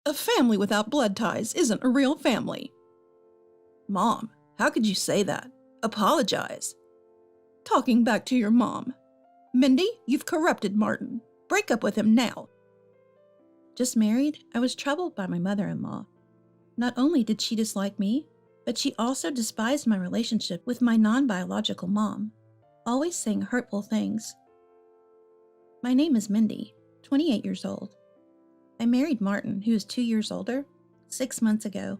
A family without blood ties isn't a real family. Mom, how could you say that? Apologize. Talking back to your mom. Mindy, you've corrupted Martin. Break up with him now. Just married, I was troubled by my mother-in-law. Not only did she dislike me, but she also despised my relationship with my non-biological mom, always saying hurtful things. My name is Mindy, 28 years old. I married Martin, who is 2 years older, 6 months ago.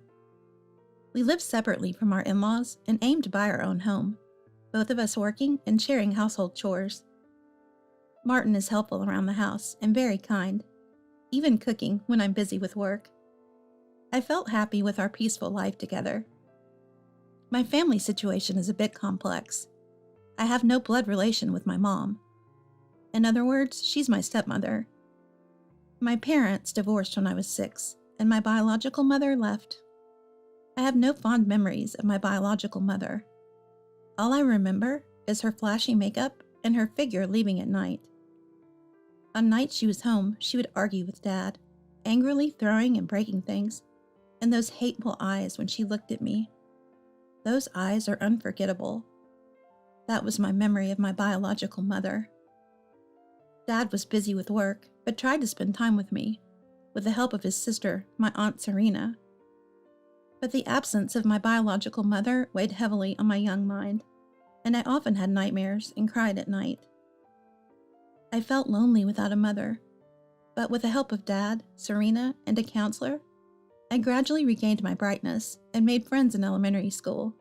We lived separately from our in-laws and aimed to buy our own home, both of us working and sharing household chores. Martin is helpful around the house and very kind, even cooking when I'm busy with work. I felt happy with our peaceful life together. My family situation is a bit complex. I have no blood relation with my mom. In other words, she's my stepmother. My parents divorced when I was 6, and my biological mother left. I have no fond memories of my biological mother. All I remember is her flashy makeup and her figure leaving at night. On nights she was home, she would argue with Dad, angrily throwing and breaking things, and those hateful eyes when she looked at me. Those eyes are unforgettable. That was my memory of my biological mother. Dad was busy with work, but tried to spend time with me, with the help of his sister, my Aunt Serena. But the absence of my biological mother weighed heavily on my young mind, and I often had nightmares and cried at night. I felt lonely without a mother, but with the help of Dad, Serena, and a counselor, I gradually regained my brightness and made friends in elementary school.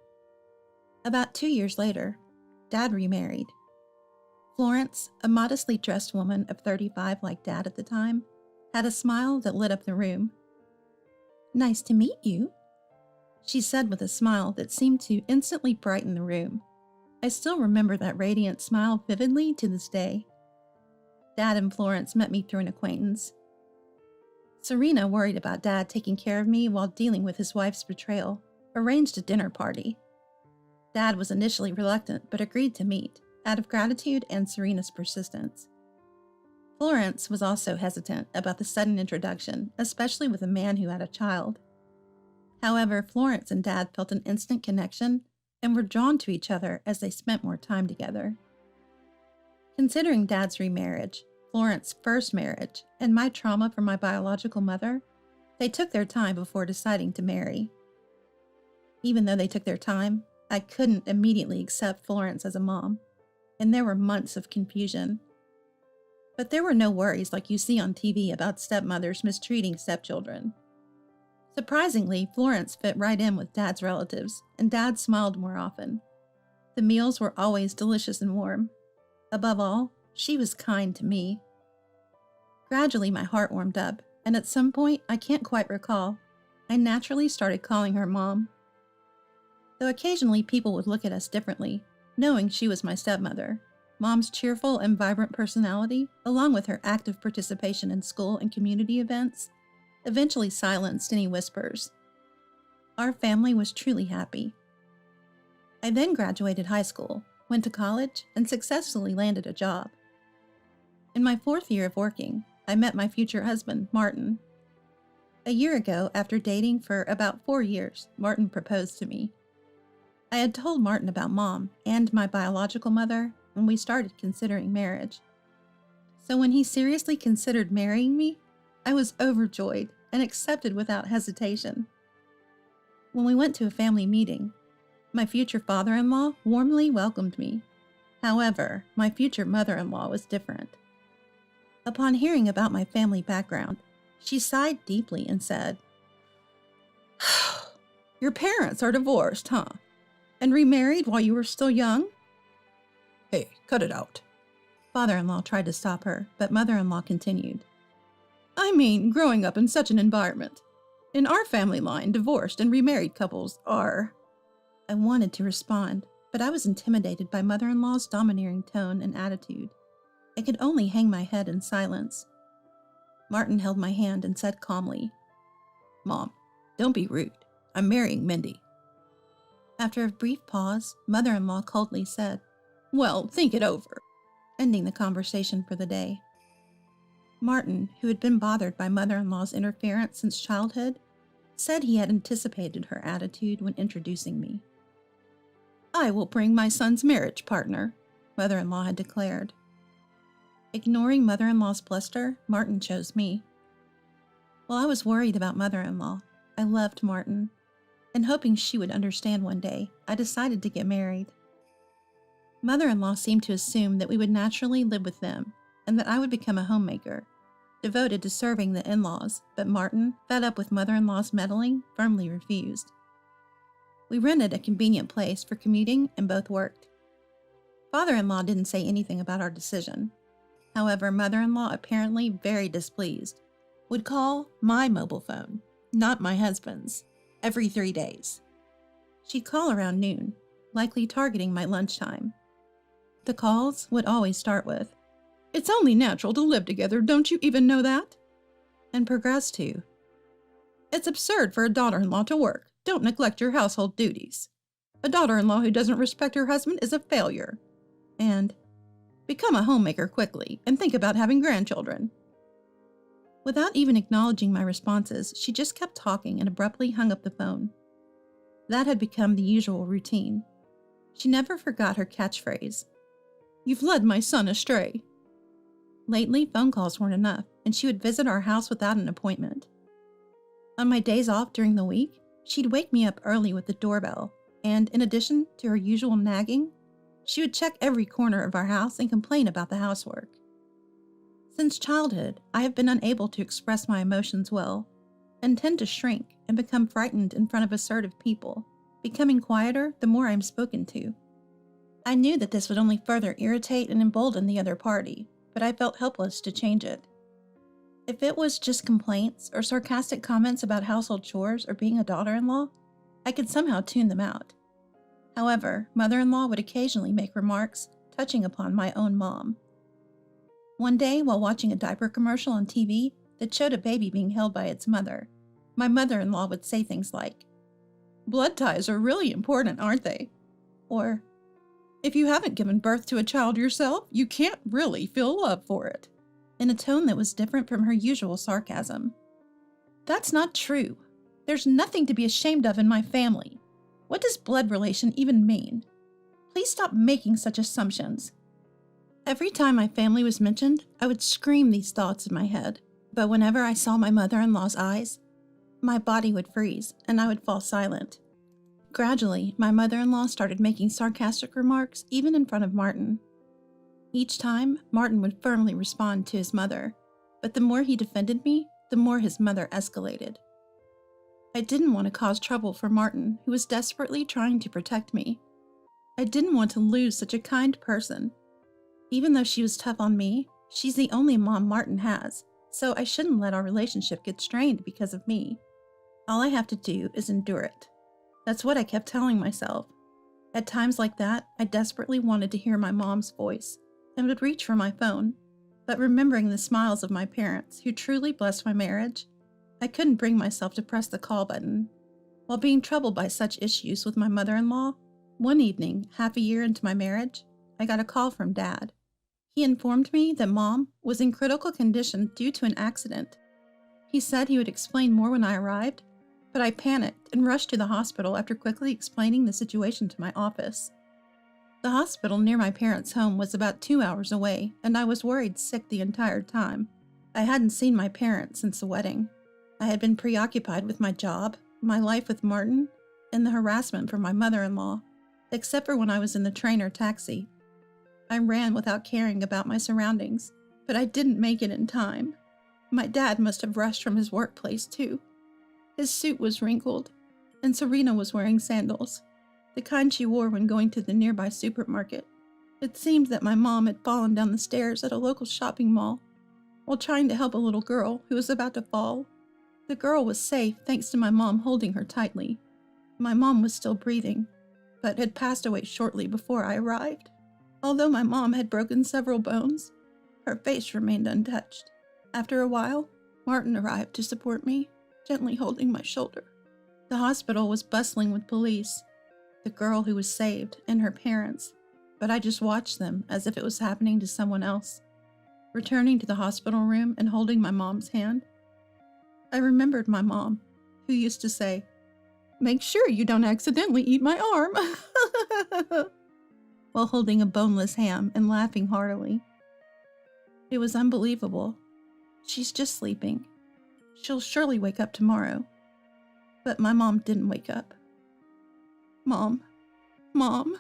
About 2 years later, Dad remarried. Florence, a modestly dressed woman of 35 like Dad at the time, had a smile that lit up the room. "Nice to meet you," she said with a smile that seemed to instantly brighten the room. I still remember that radiant smile vividly to this day. Dad and Florence met me through an acquaintance. Serena, worried about Dad taking care of me while dealing with his wife's betrayal, arranged a dinner party. Dad was initially reluctant but agreed to meet, out of gratitude and Serena's persistence. Florence was also hesitant about the sudden introduction, especially with a man who had a child. However, Florence and Dad felt an instant connection and were drawn to each other as they spent more time together. Considering Dad's remarriage, Florence's first marriage, and my trauma from my biological mother, they took their time before deciding to marry. Even though they took their time, I couldn't immediately accept Florence as a mom, and there were months of confusion. But there were no worries like you see on TV about stepmothers mistreating stepchildren. Surprisingly, Florence fit right in with Dad's relatives, and Dad smiled more often. The meals were always delicious and warm. Above all, she was kind to me. Gradually, my heart warmed up, and at some point, I can't quite recall, I naturally started calling her Mom. Though occasionally people would look at us differently, knowing she was my stepmother, Mom's cheerful and vibrant personality, along with her active participation in school and community events, eventually silenced any whispers. Our family was truly happy. I then graduated high school, went to college, and successfully landed a job. In my 4th year of working, I met my future husband, Martin. A year ago, after dating for about 4 years, Martin proposed to me. I had told Martin about Mom and my biological mother when we started considering marriage. So when he seriously considered marrying me, I was overjoyed and accepted without hesitation. When we went to a family meeting, my future father-in-law warmly welcomed me. However, my future mother-in-law was different. Upon hearing about my family background, she sighed deeply and said, "Your parents are divorced, huh? And remarried while you were still young?" "Hey, cut it out." Father-in-law tried to stop her, but mother-in-law continued. "I mean, growing up in such an environment. In our family line, divorced and remarried couples are..." I wanted to respond, but I was intimidated by mother-in-law's domineering tone and attitude. I could only hang my head in silence. Martin held my hand and said calmly, "Mom, don't be rude. I'm marrying Mindy." After a brief pause, mother-in-law coldly said, "Well, think it over," ending the conversation for the day. Martin, who had been bothered by mother-in-law's interference since childhood, said he had anticipated her attitude when introducing me. "I will bring my son's marriage partner," mother-in-law had declared. Ignoring mother-in-law's bluster, Martin chose me. While I was worried about mother-in-law, I loved Martin, and hoping she would understand one day, I decided to get married. Mother-in-law seemed to assume that we would naturally live with them, and that I would become a homemaker, devoted to serving the in-laws, but Martin, fed up with mother-in-law's meddling, firmly refused. We rented a convenient place for commuting and both worked. Father-in-law didn't say anything about our decision. However, mother-in-law, apparently very displeased, would call my mobile phone, not my husband's, every 3 days. She'd call around noon, likely targeting my lunchtime. The calls would always start with, "It's only natural to live together, don't you even know that?" and progress to, "It's absurd for a daughter-in-law to work. Don't neglect your household duties. A daughter-in-law who doesn't respect her husband is a failure." And, "Become a homemaker quickly and think about having grandchildren." Without even acknowledging my responses, she just kept talking and abruptly hung up the phone. That had become the usual routine. She never forgot her catchphrase, "You've led my son astray." Lately, phone calls weren't enough, and she would visit our house without an appointment. On my days off during the week, she'd wake me up early with the doorbell, and in addition to her usual nagging, she would check every corner of our house and complain about the housework. Since childhood, I have been unable to express my emotions well, and tend to shrink and become frightened in front of assertive people, becoming quieter the more I am spoken to. I knew that this would only further irritate and embolden the other party, but I felt helpless to change it. If it was just complaints or sarcastic comments about household chores or being a daughter-in-law, I could somehow tune them out. However, mother-in-law would occasionally make remarks touching upon my own mom. One day, while watching a diaper commercial on TV that showed a baby being held by its mother, my mother-in-law would say things like, "Blood ties are really important, aren't they?" Or, "If you haven't given birth to a child yourself, you can't really feel love for it," in a tone that was different from her usual sarcasm. "That's not true. There's nothing to be ashamed of in my family. What does blood relation even mean? Please stop making such assumptions." Every time my family was mentioned, I would scream these thoughts in my head, but whenever I saw my mother-in-law's eyes, my body would freeze and I would fall silent. Gradually, my mother-in-law started making sarcastic remarks even in front of Martin. Each time, Martin would firmly respond to his mother, but the more he defended me, the more his mother escalated. I didn't want to cause trouble for Martin, who was desperately trying to protect me. I didn't want to lose such a kind person. Even though she was tough on me, she's the only mom Martin has, so I shouldn't let our relationship get strained because of me. All I have to do is endure it. That's what I kept telling myself. At times like that, I desperately wanted to hear my mom's voice and would reach for my phone, but remembering the smiles of my parents, who truly blessed my marriage, I couldn't bring myself to press the call button. While being troubled by such issues with my mother-in-law, one evening, half a year into my marriage, I got a call from Dad. He informed me that Mom was in critical condition due to an accident. He said he would explain more when I arrived, but I panicked and rushed to the hospital after quickly explaining the situation to my office. The hospital near my parents' home was about 2 hours away, and I was worried sick the entire time. I hadn't seen my parents since the wedding. I had been preoccupied with my job, my life with Martin, and the harassment from my mother-in-law, except for when I was in the train or taxi. I ran without caring about my surroundings, but I didn't make it in time. My dad must have rushed from his workplace too. His suit was wrinkled, and Serena was wearing sandals, the kind she wore when going to the nearby supermarket. It seemed that my mom had fallen down the stairs at a local shopping mall while trying to help a little girl who was about to fall. The girl was safe thanks to my mom holding her tightly. My mom was still breathing, but had passed away shortly before I arrived. Although my mom had broken several bones, her face remained untouched. After a while, Martin arrived to support me, gently holding my shoulder. The hospital was bustling with police, the girl who was saved, and her parents, but I just watched them as if it was happening to someone else. Returning to the hospital room and holding my mom's hand, I remembered my mom, who used to say, "Make sure you don't accidentally eat my arm," while holding a boneless ham and laughing heartily. It was unbelievable. She's just sleeping. She'll surely wake up tomorrow. But my mom didn't wake up. Mom. Mom.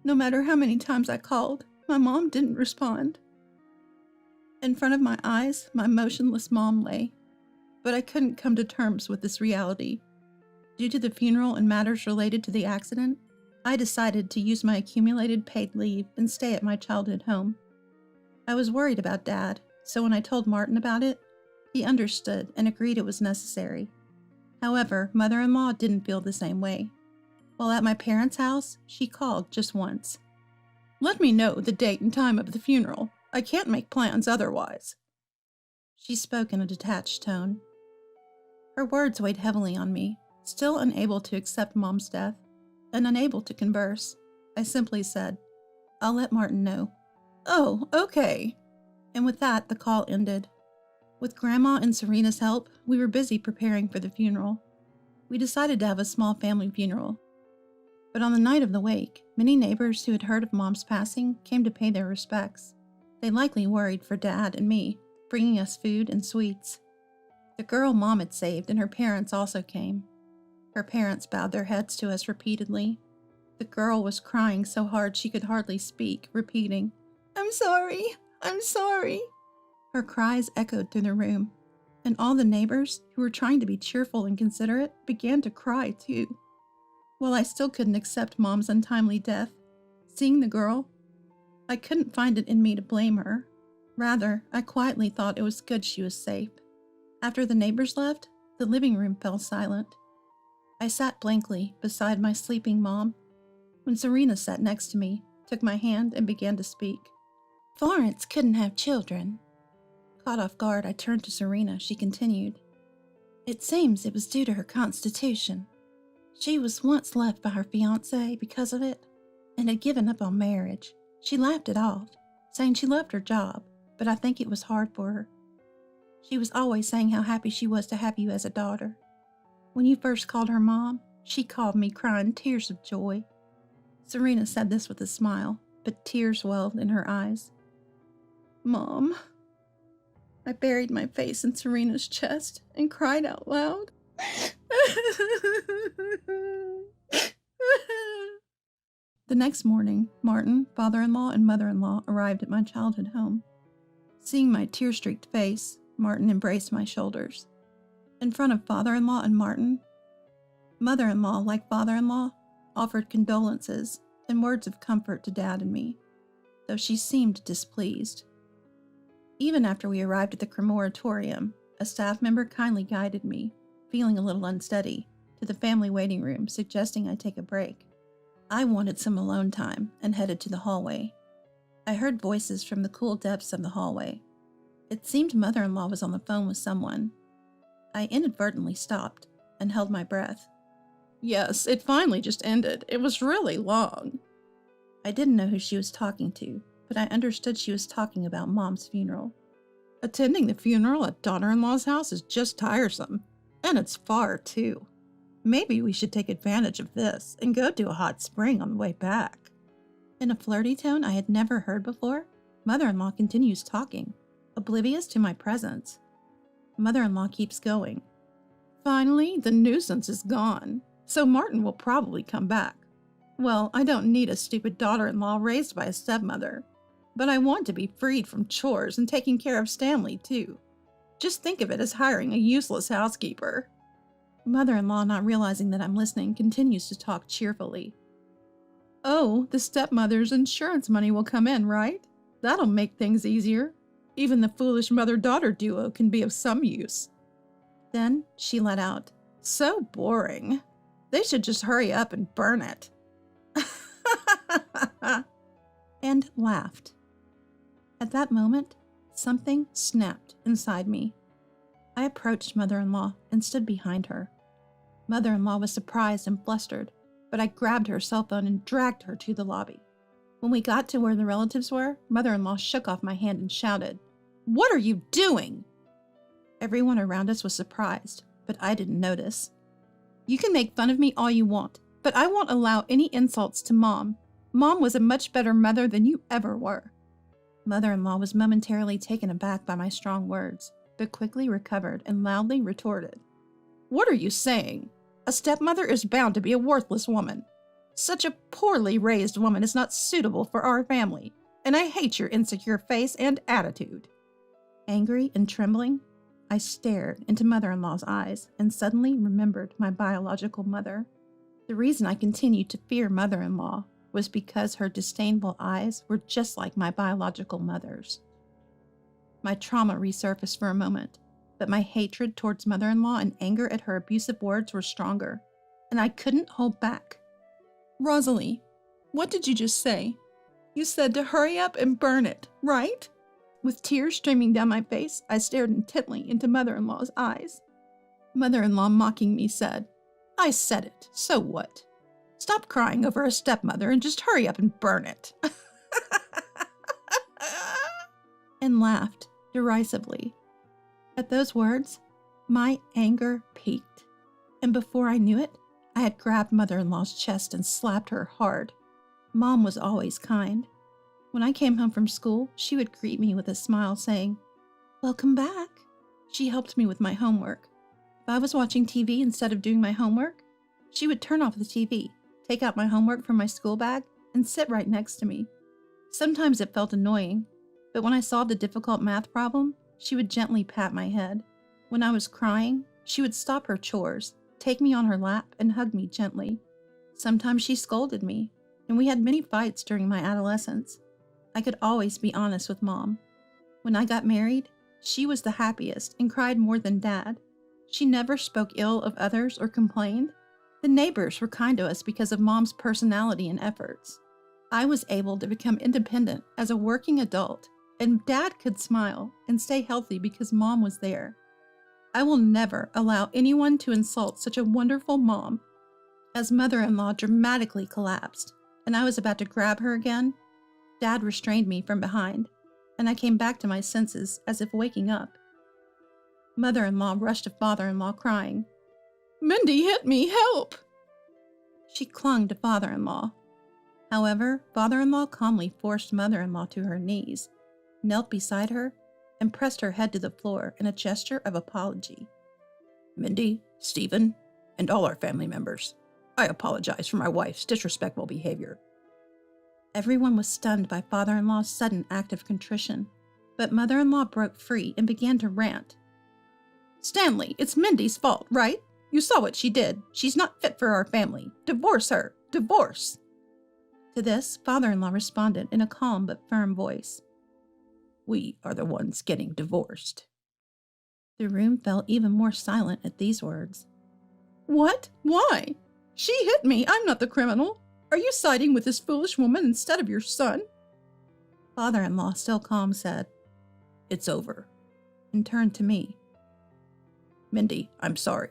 No matter how many times I called, my mom didn't respond. In front of my eyes, my motionless mom lay. But I couldn't come to terms with this reality. Due to the funeral and matters related to the accident, I decided to use my accumulated paid leave and stay at my childhood home. I was worried about Dad, so when I told Martin about it, he understood and agreed it was necessary. However, Mother-in-law didn't feel the same way. While at my parents' house, she called just once. "Let me know the date and time of the funeral. I can't make plans otherwise." She spoke in a detached tone. Her words weighed heavily on me. Still unable to accept Mom's death, and unable to converse, I simply said, "I'll let Martin know." "Oh, okay." And with that, the call ended. With Grandma and Serena's help, we were busy preparing for the funeral. We decided to have a small family funeral. But on the night of the wake, many neighbors who had heard of Mom's passing came to pay their respects. They likely worried for Dad and me, bringing us food and sweets. The girl Mom had saved and her parents also came. Her parents bowed their heads to us repeatedly. The girl was crying so hard she could hardly speak, repeating, "I'm sorry, I'm sorry." Her cries echoed through the room, and all the neighbors, who were trying to be cheerful and considerate, began to cry too. While I still couldn't accept Mom's untimely death, seeing the girl, I couldn't find it in me to blame her. Rather, I quietly thought it was good she was safe. After the neighbors left, the living room fell silent. I sat blankly beside my sleeping Mom, when Serena sat next to me, took my hand, and began to speak. "Florence couldn't have children." Caught off guard, I turned to Serena. She continued, "It seems it was due to her constitution. She was once left by her fiancé because of it, and had given up on marriage. She laughed it off, saying she loved her job, but I think it was hard for her. She was always saying how happy she was to have you as a daughter. When you first called her Mom, she called me, crying tears of joy." Serena said this with a smile, but tears welled in her eyes. "Mom." I buried my face in Serena's chest and cried out loud. The next morning, Martin, father-in-law, and mother-in-law arrived at my childhood home. Seeing my tear-streaked face, Martin embraced my shoulders. In front of father-in-law and Martin, mother-in-law, like father-in-law, offered condolences and words of comfort to Dad and me, though she seemed displeased. Even after we arrived at the crematorium, a staff member kindly guided me, feeling a little unsteady, to the family waiting room, suggesting I take a break. I wanted some alone time and headed to the hallway. I heard voices from the cool depths of the hallway. It seemed mother-in-law was on the phone with someone. I inadvertently stopped and held my breath. "Yes, it finally just ended. It was really long." I didn't know who she was talking to, but I understood she was talking about Mom's funeral. "Attending the funeral at daughter-in-law's house is just tiresome, and it's far, too. Maybe we should take advantage of this and go to a hot spring on the way back." In a flirty tone I had never heard before, mother-in-law continues talking, oblivious to my presence. Mother-in-law keeps going. "Finally, the nuisance is gone, so Martin will probably come back. Well, I don't need a stupid daughter-in-law raised by a stepmother, but I want to be freed from chores and taking care of Stanley, too. Just think of it as hiring a useless housekeeper." Mother-in-law, not realizing that I'm listening, continues to talk cheerfully. "Oh, the stepmother's insurance money will come in, right? That'll make things easier. Even the foolish mother-daughter duo can be of some use." Then she let out, "So boring. They should just hurry up and burn it." And laughed. At that moment, something snapped inside me. I approached mother-in-law and stood behind her. Mother-in-law was surprised and flustered, but I grabbed her cell phone and dragged her to the lobby. When we got to where the relatives were, mother-in-law shook off my hand and shouted, "What are you doing?" Everyone around us was surprised, but I didn't notice. You can make fun of me all you want, but I won't allow any insults to Mom. Mom was a much better mother than you ever were. Mother-in-law was momentarily taken aback by my strong words, but quickly recovered and loudly retorted, "What are you saying? A stepmother is bound to be a worthless woman. Such a poorly raised woman is not suitable for our family, and I hate your insecure face and attitude." Angry and trembling, I stared into mother-in-law's eyes and suddenly remembered my biological mother. The reason I continued to fear mother-in-law was because her disdainful eyes were just like my biological mother's. My trauma resurfaced for a moment, but my hatred towards mother-in-law and anger at her abusive words were stronger, and I couldn't hold back. "Rosalie, what did you just say? You said to hurry up and burn it, right?" With tears streaming down my face, I stared intently into mother-in-law's eyes. Mother-in-law, mocking me, said, "I said it, so what? Stop crying over a stepmother and just hurry up and burn it." And laughed derisively. At those words, my anger peaked, and before I knew it, I had grabbed mother-in-law's chest and slapped her hard. Mom was always kind. When I came home from school, she would greet me with a smile saying, "Welcome back." She helped me with my homework. If I was watching TV instead of doing my homework, she would turn off the TV, take out my homework from my school bag, and sit right next to me. Sometimes it felt annoying, but when I solved a difficult math problem, she would gently pat my head. When I was crying, she would stop her chores, take me on her lap, and hug me gently. Sometimes she scolded me, and we had many fights during my adolescence. I could always be honest with Mom. When I got married, she was the happiest and cried more than Dad. She never spoke ill of others or complained. The neighbors were kind to us because of Mom's personality and efforts. I was able to become independent as a working adult, and Dad could smile and stay healthy because Mom was there. I will never allow anyone to insult such a wonderful mom. As mother-in-law dramatically collapsed, and I was about to grab her again, Dad restrained me from behind, and I came back to my senses as if waking up. Mother-in-law rushed to father-in-law crying, "Mindy hit me, help!" She clung to father-in-law. However, father-in-law calmly forced mother-in-law to her knees, knelt beside her, and pressed her head to the floor in a gesture of apology. "Mindy, Stephen, and all our family members, I apologize for my wife's disrespectful behavior." Everyone was stunned by father-in-law's sudden act of contrition, but mother-in-law broke free and began to rant. "Stanley, it's Mindy's fault, right? You saw what she did. She's not fit for our family. Divorce her. Divorce." To this, father-in-law responded in a calm but firm voice, "We are the ones getting divorced." The room fell even more silent at these words. "What? Why? She hit me. I'm not the criminal. Are you siding with this foolish woman instead of your son?" Father-in-law, still calm, said, "It's over," and turned to me. "Mindy, I'm sorry.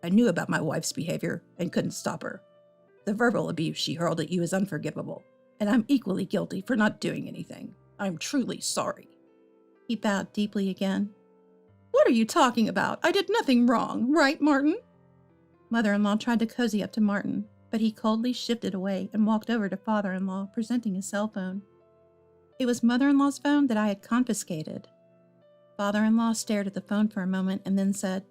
I knew about my wife's behavior and couldn't stop her. The verbal abuse she hurled at you is unforgivable, and I'm equally guilty for not doing anything. I'm truly sorry." He bowed deeply again. "What are you talking about? I did nothing wrong, right, Martin?" Mother-in-law tried to cozy up to Martin, but he coldly shifted away and walked over to father-in-law, presenting his cell phone. It was mother-in-law's phone that I had confiscated. Father-in-law stared at the phone for a moment and then said,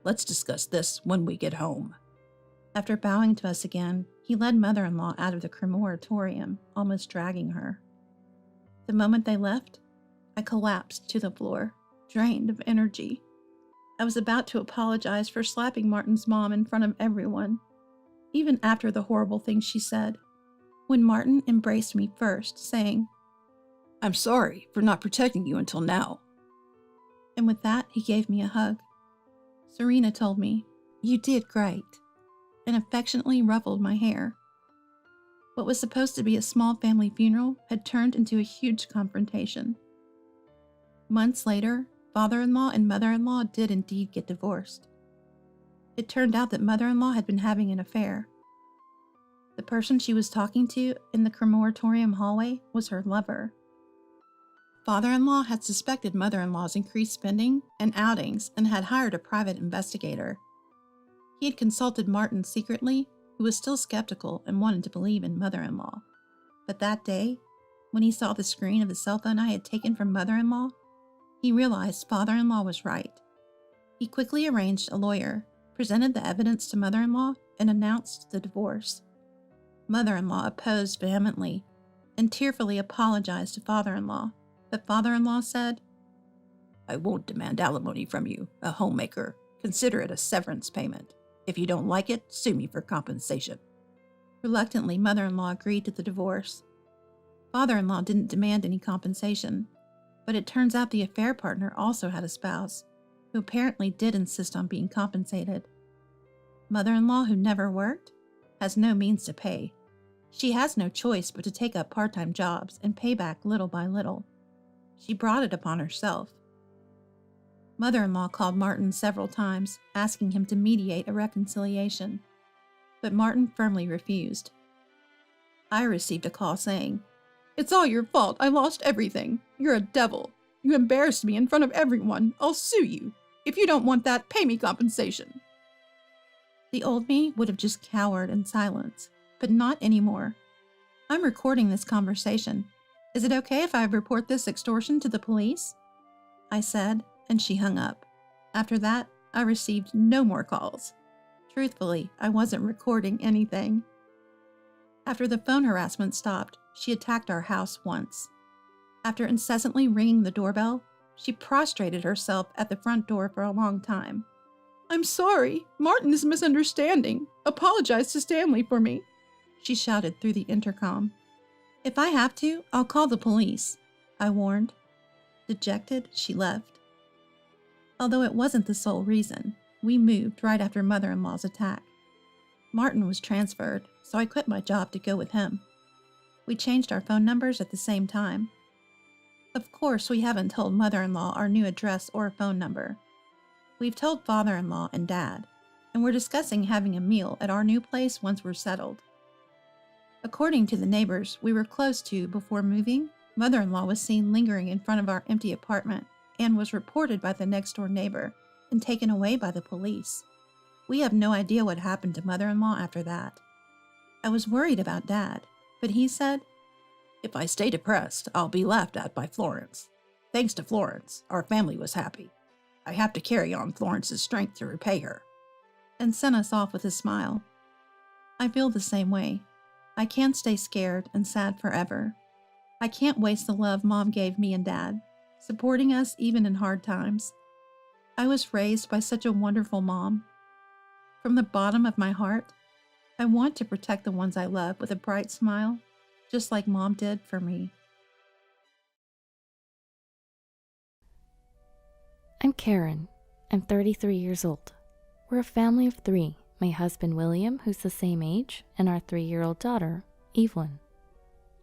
"Let's discuss this when we get home." After bowing to us again, he led mother-in-law out of the crematorium, almost dragging her. The moment they left, I collapsed to the floor, drained of energy. I was about to apologize for slapping Martin's mom in front of everyone, even after the horrible things she said, when Martin embraced me first, saying, "I'm sorry for not protecting you until now." And with that, he gave me a hug. Serena told me, "You did great," and affectionately ruffled my hair. What was supposed to be a small family funeral had turned into a huge confrontation. Months later, father-in-law and mother-in-law did indeed get divorced. It turned out that mother-in-law had been having an affair. The The person she was talking to in the crematorium hallway was her lover. Father-in-law had suspected mother-in-law's increased spending and outings and had hired a private investigator. He had consulted Martin secretly, who was still skeptical and wanted to believe in mother-in-law. But that day, when he saw the screen of the cell phone I had taken from mother-in-law, he realized father-in-law was right. He quickly arranged a lawyer, presented the evidence to mother-in-law, and announced the divorce. Mother-in-law opposed vehemently and tearfully apologized to father-in-law, but father-in-law said, "I won't demand alimony from you, a homemaker. Consider it a severance payment. If you don't like it, sue me for compensation." Reluctantly, mother-in-law agreed to the divorce. Father-in-law didn't demand any compensation, but it turns out the affair partner also had a spouse, who apparently did insist on being compensated. Mother-in-law, who never worked, has no means to pay. She has no choice but to take up part-time jobs and pay back little by little. She brought it upon herself. Mother-in-law called Martin several times, asking him to mediate a reconciliation, but Martin firmly refused. I received a call saying, "It's all your fault. I lost everything. You're a devil. You embarrassed me in front of everyone. I'll sue you. If you don't want that, pay me compensation." The old me would have just cowered in silence, but not anymore. "I'm recording this conversation. Is it okay if I report this extortion to the police?" I said, and she hung up. After that, I received no more calls. Truthfully, I wasn't recording anything. After the phone harassment stopped, she attacked our house once. After incessantly ringing the doorbell, she prostrated herself at the front door for a long time. "I'm sorry. Martin is misunderstanding. Apologize to Stanley for me," she shouted through the intercom. "If I have to, I'll call the police," I warned. Dejected, she left. Although it wasn't the sole reason, we moved right after mother-in-law's attack. Martin was transferred, so I quit my job to go with him. We changed our phone numbers at the same time. Of course, we haven't told mother-in-law our new address or phone number. We've told father-in-law and dad, and we're discussing having a meal at our new place once we're settled. According to the neighbors we were close to before moving, mother-in-law was seen lingering in front of our empty apartment and was reported by the next-door neighbor and taken away by the police. We have no idea what happened to mother-in-law after that. I was worried about Dad, but he said, "If I stay depressed, I'll be laughed at by Florence. Thanks to Florence, our family was happy. I have to carry on Florence's strength to repay her," and sent us off with a smile. I feel the same way. I can't stay scared and sad forever. I can't waste the love Mom gave me and Dad, supporting us even in hard times. I was raised by such a wonderful mom. From the bottom of my heart, I want to protect the ones I love with a bright smile, just like Mom did for me. I'm Karen. I'm 33 years old. We're a family of 3. My husband William, who's the same age, and our 3-year-old daughter, Evelyn.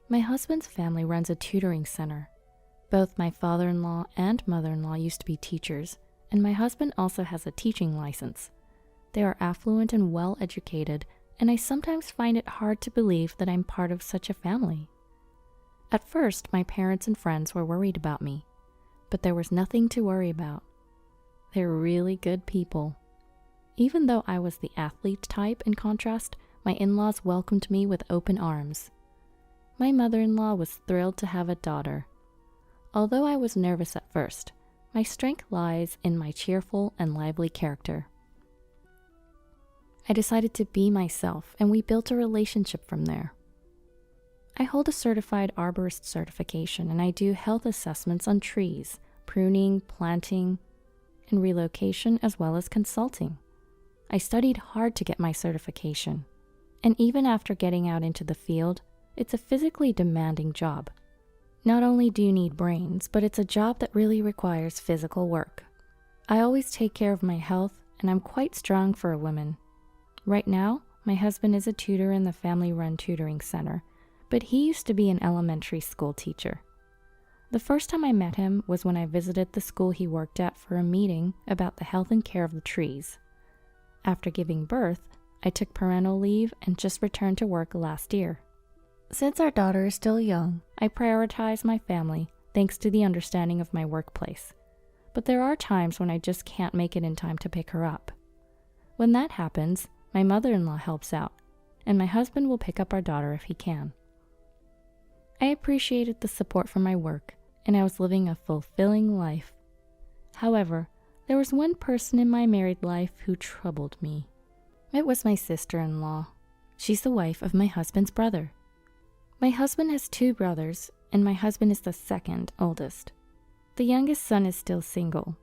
My husband's family runs a tutoring center. Both my father-in-law and mother-in-law used to be teachers, and my husband also has a teaching license. They are affluent and well-educated, and I sometimes find it hard to believe that I'm part of such a family. At first, my parents and friends were worried about me, but there was nothing to worry about. They're really good people. Even though I was the athlete type in contrast, my in-laws welcomed me with open arms. My mother-in-law was thrilled to have a daughter. Although I was nervous at first, my strength lies in my cheerful and lively character. I decided to be myself, and we built a relationship from there. I hold a certified arborist certification, and I do health assessments on trees, pruning, planting, and relocation, as well as consulting. I studied hard to get my certification, and even after getting out into the field, it's a physically demanding job. Not only do you need brains, but it's a job that really requires physical work. I always take care of my health, and I'm quite strong for a woman. Right now, my husband is a tutor in the family-run tutoring center, but he used to be an elementary school teacher. The first time I met him was when I visited the school he worked at for a meeting about the health and care of the trees. After giving birth, I took parental leave and just returned to work last year. Since our daughter is still young, I prioritize my family thanks to the understanding of my workplace. But there are times when I just can't make it in time to pick her up. When that happens, my mother-in-law helps out, and my husband will pick up our daughter if he can. I appreciated the support from my work, and I was living a fulfilling life. However, there was one person in my married life who troubled me. It was my sister-in-law. She's the wife of my husband's brother. My husband has 2 brothers, and my husband is the second oldest. The youngest son is still single.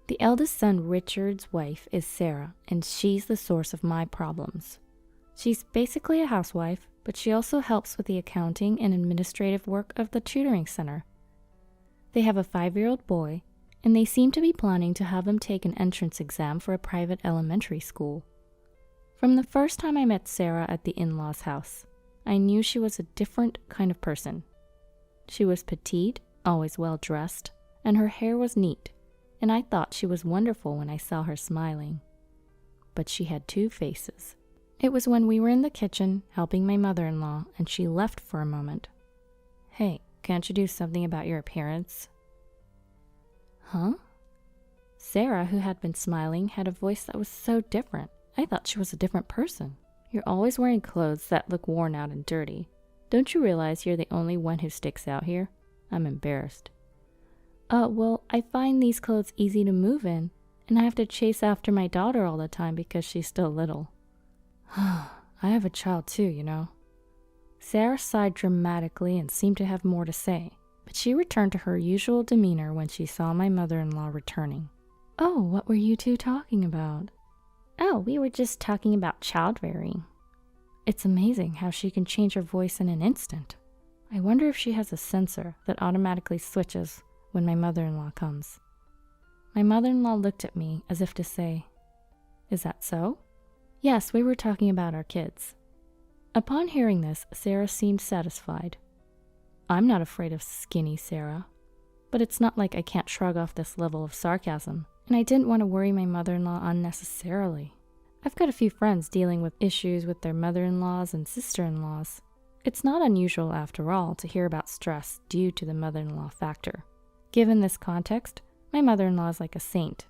The eldest son, Richard's wife, is Sarah, and she's the source of my problems. She's basically a housewife, but she also helps with the accounting and administrative work of the tutoring center. They have a 5-year-old boy, and they seem to be planning to have him take an entrance exam for a private elementary school. From the first time I met Sarah at the in-laws' house, I knew she was a different kind of person. She was petite, always well-dressed, and her hair was neat, and I thought she was wonderful when I saw her smiling. But she had 2 faces. It was when we were in the kitchen helping my mother-in-law, and she left for a moment. "Hey, can't you do something about your appearance?" "Huh?" Sarah, who had been smiling, had a voice that was so different. I thought she was a different person. "You're always wearing clothes that look worn out and dirty. Don't you realize you're the only one who sticks out here?" I'm embarrassed. Well, I find these clothes easy to move in, and I have to chase after my daughter all the time because she's still little." "I have a child too, you know." Sarah sighed dramatically and seemed to have more to say, but she returned to her usual demeanor when she saw my mother-in-law returning. "Oh, what were you 2 talking about?" "Oh, we were just talking about child-rearing." It's amazing how she can change her voice in an instant. I wonder if she has a sensor that automatically switches when my mother-in-law comes. My mother-in-law looked at me as if to say, "Is that so?" "Yes, we were talking about our kids." Upon hearing this, Sarah seemed satisfied. I'm not afraid of skinny Sarah, but it's not like I can't shrug off this level of sarcasm, and I didn't want to worry my mother-in-law unnecessarily. I've got a few friends dealing with issues with their mother-in-laws and sister-in-laws. It's not unusual, after all, to hear about stress due to the mother-in-law factor. Given this context, my mother-in-law is like a saint,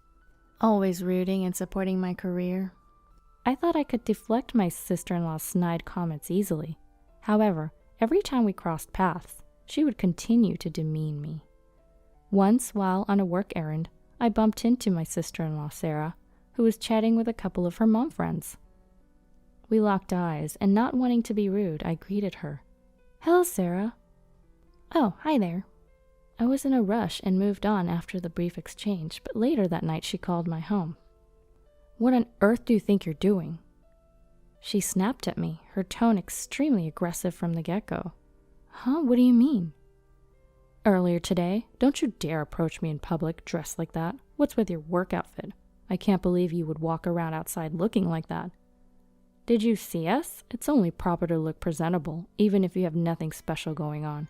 always rooting and supporting my career. I thought I could deflect my sister-in-law's snide comments easily. However, every time we crossed paths, she would continue to demean me. Once, while on a work errand, I bumped into my sister-in-law, Sarah, who was chatting with a couple of her mom friends. We locked eyes, and not wanting to be rude, I greeted her. "Hello, Sarah." "Oh, hi there." I was in a rush and moved on after the brief exchange, but later that night she called my home. "What on earth do you think you're doing?" She snapped at me, her tone extremely aggressive from the get-go. "Huh? What do you mean?" "Earlier today, don't you dare approach me in public dressed like that. What's with your work outfit? I can't believe you would walk around outside looking like that. Did you see us? It's only proper to look presentable, even if you have nothing special going on.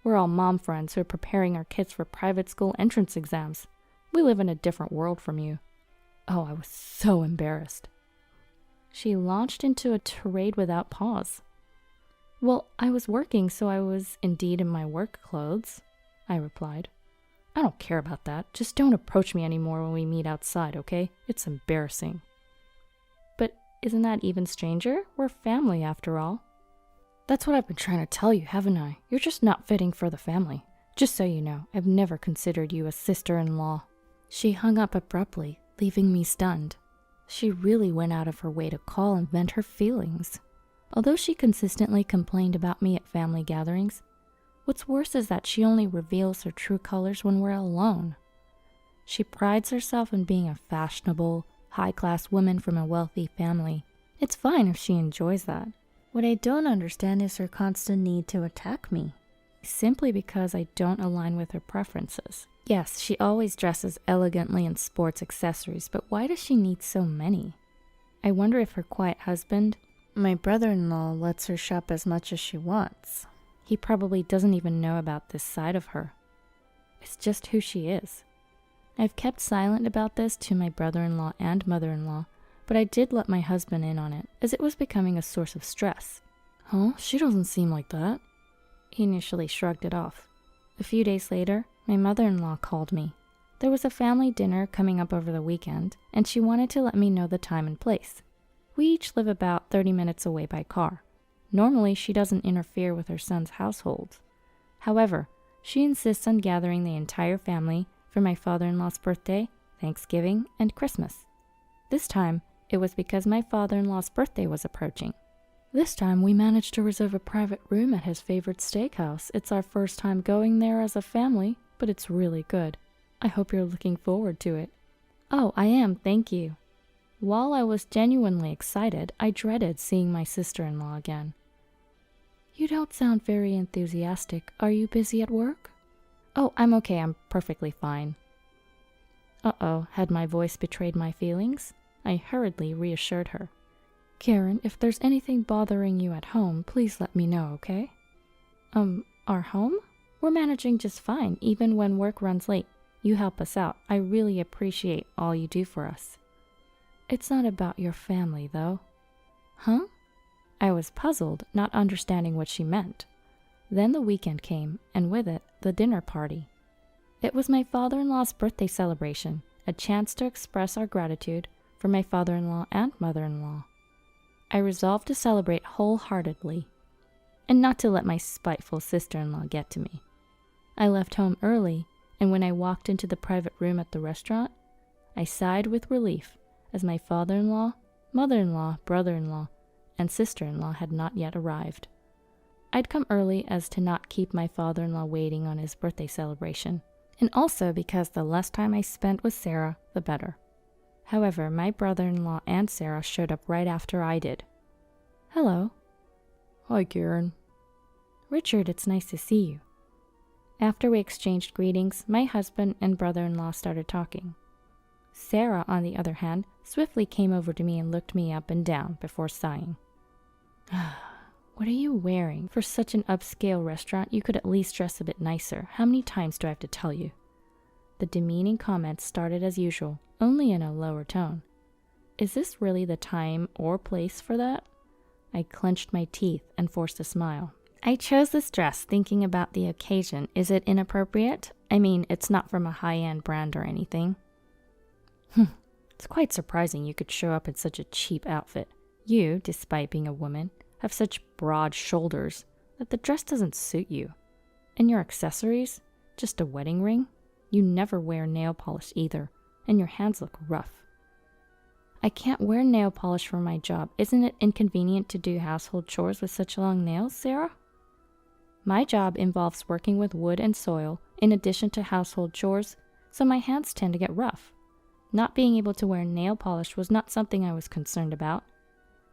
We're all mom friends who are preparing our kids for private school entrance exams. We live in a different world from you." Oh, I was so embarrassed. She launched into a tirade without pause. "Well, I was working, so I was indeed in my work clothes," I replied. "I don't care about that. Just don't approach me anymore when we meet outside, okay? It's embarrassing." "But isn't that even stranger? We're family after all." "That's what I've been trying to tell you, haven't I? You're just not fitting for the family. Just so you know, I've never considered you a sister-in-law." She hung up abruptly, leaving me stunned. She really went out of her way to call and vent her feelings. Although she consistently complained about me at family gatherings, what's worse is that she only reveals her true colors when we're alone. She prides herself on being a fashionable, high-class woman from a wealthy family. It's fine if she enjoys that. What I don't understand is her constant need to attack me, simply because I don't align with her preferences. Yes, she always dresses elegantly in sports accessories, but why does she need so many? I wonder if her quiet husband, my brother-in-law, lets her shop as much as she wants. He probably doesn't even know about this side of her. It's just who she is. I've kept silent about this to my brother-in-law and mother-in-law, but I did let my husband in on it, as it was becoming a source of stress. Huh? She doesn't seem like that. He initially shrugged it off. A few days later, my mother-in-law called me. There was a family dinner coming up over the weekend, and she wanted to let me know the time and place. We each live about 30 minutes away by car. Normally, she doesn't interfere with her son's household. However, she insists on gathering the entire family for my father-in-law's birthday, Thanksgiving, and Christmas. This time, it was because my father-in-law's birthday was approaching. This time, we managed to reserve a private room at his favorite steakhouse. It's our first time going there as a family, but it's really good. I hope you're looking forward to it. Oh, I am, thank you. While I was genuinely excited, I dreaded seeing my sister-in-law again. You don't sound very enthusiastic. Are you busy at work? Oh, I'm okay. I'm perfectly fine. Uh-oh, had my voice betrayed my feelings? I hurriedly reassured her. Karen, if there's anything bothering you at home, please let me know, okay? Our home? We're managing just fine, even when work runs late. You help us out. I really appreciate all you do for us. It's not about your family, though. Huh? I was puzzled, not understanding what she meant. Then the weekend came, and with it, the dinner party. It was my father-in-law's birthday celebration, a chance to express our gratitude for my father-in-law and mother-in-law. I resolved to celebrate wholeheartedly, and not to let my spiteful sister-in-law get to me. I left home early, and when I walked into the private room at the restaurant, I sighed with relief as my father-in-law, mother-in-law, brother-in-law, and sister-in-law had not yet arrived. I'd come early as to not keep my father-in-law waiting on his birthday celebration, and also because the less time I spent with Sarah, the better. However, my brother-in-law and Sarah showed up right after I did. Hello. Hi, Karen. Richard, it's nice to see you. After we exchanged greetings, my husband and brother-in-law started talking. Sarah, on the other hand, swiftly came over to me and looked me up and down before sighing. What are you wearing? For such an upscale restaurant, you could at least dress a bit nicer. How many times do I have to tell you? The demeaning comments started as usual, only in a lower tone. Is this really the time or place for that? I clenched my teeth and forced a smile. I chose this dress thinking about the occasion. Is it inappropriate? I mean, it's not from a high-end brand or anything. It's quite surprising you could show up in such a cheap outfit. You, despite being a woman, have such broad shoulders that the dress doesn't suit you. And your accessories? Just a wedding ring? You never wear nail polish either, and your hands look rough. I can't wear nail polish for my job. Isn't it inconvenient to do household chores with such long nails, Sarah? My job involves working with wood and soil in addition to household chores, so my hands tend to get rough. Not being able to wear nail polish was not something I was concerned about.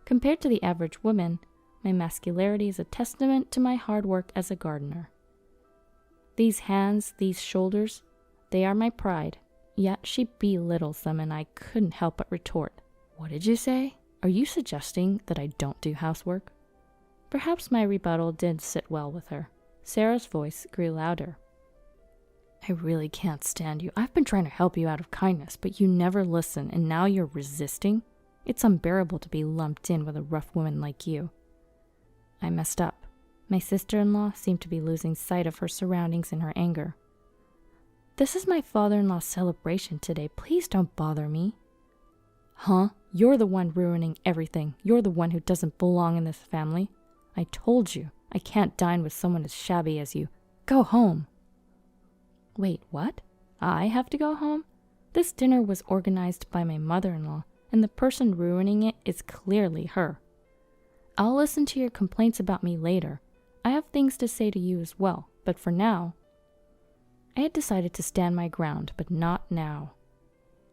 Compared to the average woman, my masculinity is a testament to my hard work as a gardener. These hands, these shoulders, they are my pride. Yet she belittles them, and I couldn't help but retort. What did you say? Are you suggesting that I don't do housework? Perhaps my rebuttal did sit well with her. Sarah's voice grew louder. I really can't stand you. I've been trying to help you out of kindness, but you never listen, and now you're resisting? It's unbearable to be lumped in with a rough woman like you. I messed up. My sister-in-law seemed to be losing sight of her surroundings in her anger. This is my father-in-law's celebration today. Please don't bother me. Huh? You're the one ruining everything. You're the one who doesn't belong in this family. I told you, I can't dine with someone as shabby as you. Go home. Wait, what? I have to go home? This dinner was organized by my mother-in-law, and the person ruining it is clearly her. I'll listen to your complaints about me later. I have things to say to you as well, but for now, I had decided to stand my ground, but not now.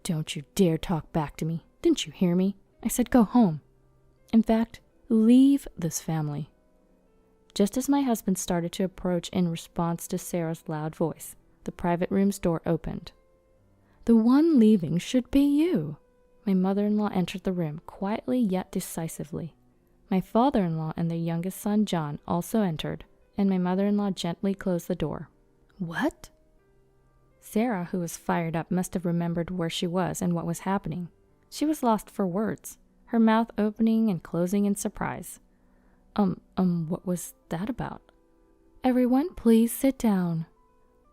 Don't you dare talk back to me. Didn't you hear me? I said go home. In fact, leave this family. Just as my husband started to approach in response to Sarah's loud voice, the private room's door opened. The one leaving should be you. My mother-in-law entered the room, quietly yet decisively. My father-in-law and their youngest son, John, also entered, and my mother-in-law gently closed the door. What? Sarah, who was fired up, must have remembered where she was and what was happening. She was lost for words, her mouth opening and closing in surprise. What was that about? Everyone, please sit down.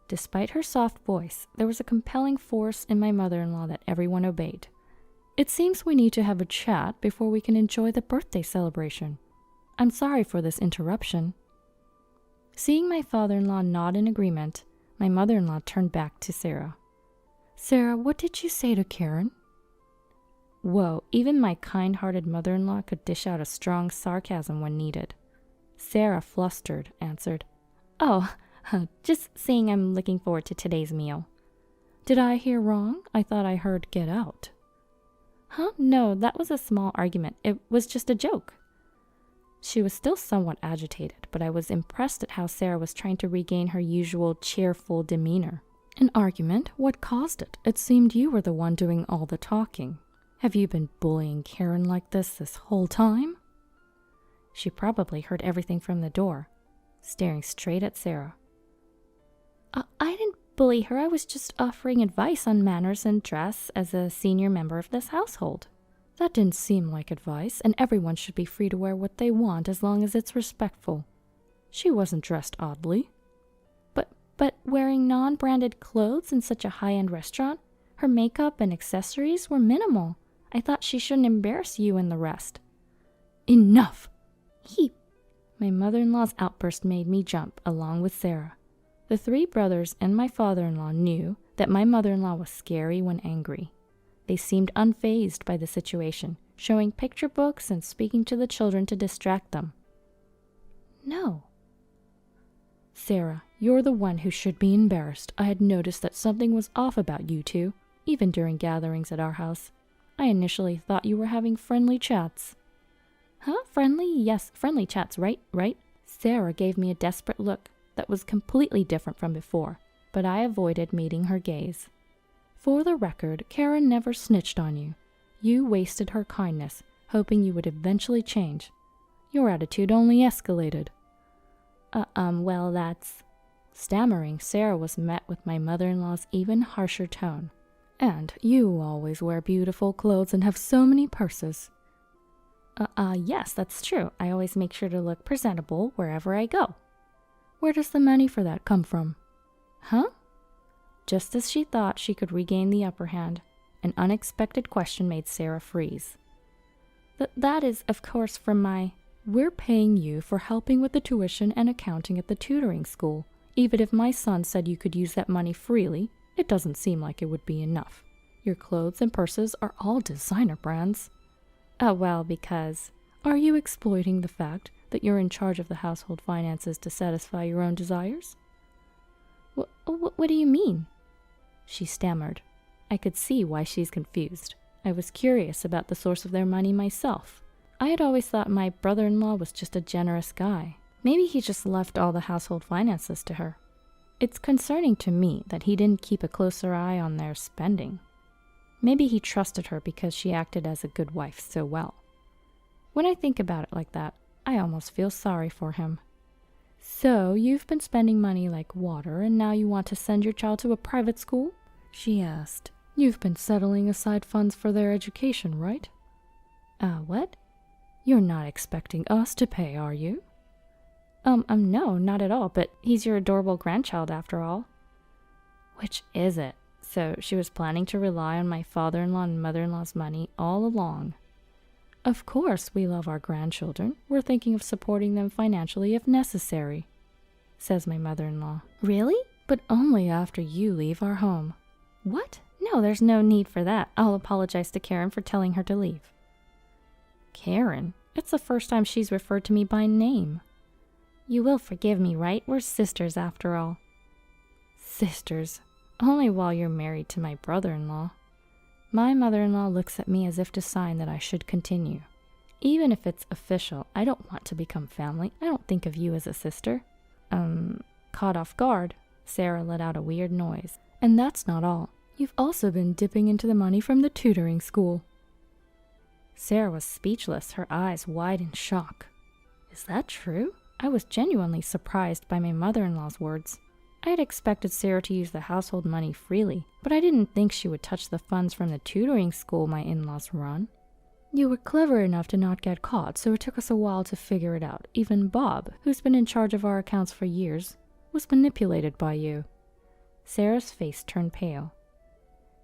Despite her soft voice, there was a compelling force in my mother-in-law that everyone obeyed. It seems we need to have a chat before we can enjoy the birthday celebration. I'm sorry for this interruption. Seeing my father-in-law nod in agreement, my mother-in-law turned back to Sarah. Sarah, what did you say to Karen? Whoa, even my kind-hearted mother-in-law could dish out a strong sarcasm when needed. Sarah, flustered, answered, Oh, just saying I'm looking forward to today's meal. Did I hear wrong? I thought I heard get out. Huh? No, that was a small argument. It was just a joke. She was still somewhat agitated, but I was impressed at how Sarah was trying to regain her usual cheerful demeanor. An argument? What caused it? It seemed you were the one doing all the talking. Have you been bullying Karen like this whole time? She probably heard everything from the door, staring straight at Sarah. I didn't bully her. I was just offering advice on manners and dress as a senior member of this household. That didn't seem like advice, and everyone should be free to wear what they want as long as it's respectful. She wasn't dressed oddly. But wearing non-branded clothes in such a high-end restaurant, her makeup and accessories were minimal. I thought she shouldn't embarrass you and the rest. Enough! My mother-in-law's outburst made me jump, along with Sarah. The three brothers and my father-in-law knew that my mother-in-law was scary when angry. They seemed unfazed by the situation, showing picture books and speaking to the children to distract them. No. Sarah, you're the one who should be embarrassed. I had noticed that something was off about you two, even during gatherings at our house. I initially thought you were having friendly chats. Huh? Friendly? Yes, friendly chats, right? Sarah gave me a desperate look that was completely different from before, but I avoided meeting her gaze. For the record, Karen never snitched on you. You wasted her kindness, hoping you would eventually change. Your attitude only escalated. Well, that's... Stammering, Sarah was met with my mother-in-law's even harsher tone. And you always wear beautiful clothes and have so many purses. Yes, that's true. I always make sure to look presentable wherever I go. Where does the money for that come from? Huh? Just as she thought she could regain the upper hand, an unexpected question made Sarah freeze. That is, of course, from my... We're paying you for helping with the tuition and accounting at the tutoring school. Even if my son said you could use that money freely, it doesn't seem like it would be enough. Your clothes and purses are all designer brands. Oh, well, because... Are you exploiting the fact that you're in charge of the household finances to satisfy your own desires? What do you mean? She stammered. I could see why she's confused. I was curious about the source of their money myself. I had always thought my brother-in-law was just a generous guy. Maybe he just left all the household finances to her. It's concerning to me that he didn't keep a closer eye on their spending. Maybe he trusted her because she acted as a good wife so well. When I think about it like that, I almost feel sorry for him. So, you've been spending money like water, and now you want to send your child to a private school? She asked. You've been settling aside funds for their education, right? What? You're not expecting us to pay, are you? No, not at all, but he's your adorable grandchild after all. Which is it? So she was planning to rely on my father-in-law and mother-in-law's money all along. Of course we love our grandchildren. We're thinking of supporting them financially if necessary, says my mother-in-law. Really? But only after you leave our home. What? No, there's no need for that. I'll apologize to Karen for telling her to leave. Karen? It's the first time she's referred to me by name. You will forgive me, right? We're sisters after all. Sisters? Only while you're married to my brother-in-law. My mother-in-law looks at me as if to sign that I should continue. Even if it's official, I don't want to become family. I don't think of you as a sister. Caught off guard, Sarah let out a weird noise. And that's not all. You've also been dipping into the money from the tutoring school. Sarah was speechless, her eyes wide in shock. Is that true? I was genuinely surprised by my mother-in-law's words. I had expected Sarah to use the household money freely, but I didn't think she would touch the funds from the tutoring school my in-laws run. You were clever enough to not get caught, so it took us a while to figure it out. Even Bob, who's been in charge of our accounts for years, was manipulated by you. Sarah's face turned pale.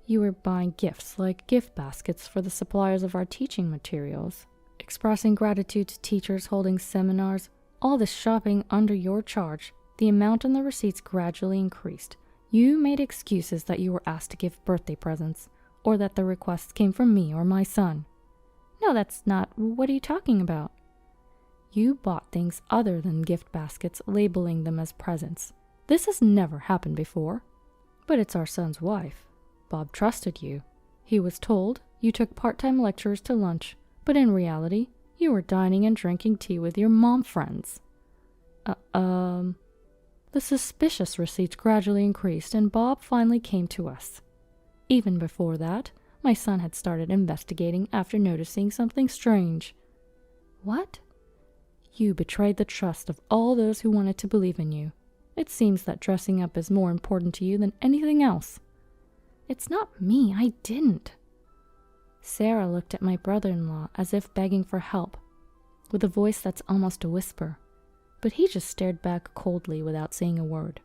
You were buying gifts like gift baskets for the suppliers of our teaching materials, expressing gratitude to teachers, holding seminars, all this shopping under your charge. The amount on the receipts gradually increased. You made excuses that you were asked to give birthday presents, or that the requests came from me or my son. No, that's not. What are you talking about? You bought things other than gift baskets, labeling them as presents. This has never happened before. But it's our son's wife. Bob trusted you. He was told you took part-time lecturers to lunch, but in reality, you were dining and drinking tea with your mom friends. The suspicious receipts gradually increased, and Bob finally came to us. Even before that, my son had started investigating after noticing something strange. What? You betrayed the trust of all those who wanted to believe in you. It seems that dressing up is more important to you than anything else. It's not me, I didn't. Sarah looked at my brother-in-law as if begging for help, with a voice that's almost a whisper. But he just stared back coldly without saying a word.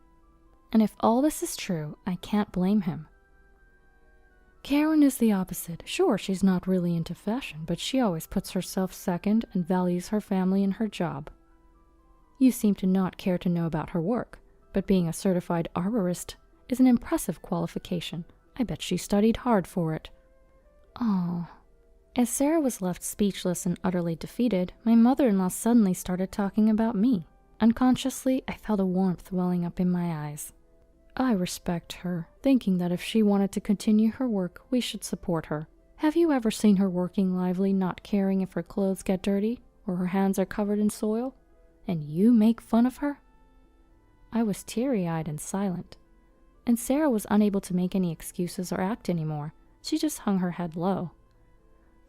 And if all this is true, I can't blame him. Karen is the opposite. Sure, she's not really into fashion, but she always puts herself second and values her family and her job. You seem to not care to know about her work, but being a certified arborist is an impressive qualification. I bet she studied hard for it. Oh. As Sarah was left speechless and utterly defeated, my mother-in-law suddenly started talking about me. Unconsciously, I felt a warmth welling up in my eyes. I respect her, thinking that if she wanted to continue her work, we should support her. Have you ever seen her working lively, not caring if her clothes get dirty or her hands are covered in soil? And you make fun of her? I was teary-eyed and silent, and Sarah was unable to make any excuses or act anymore. She just hung her head low.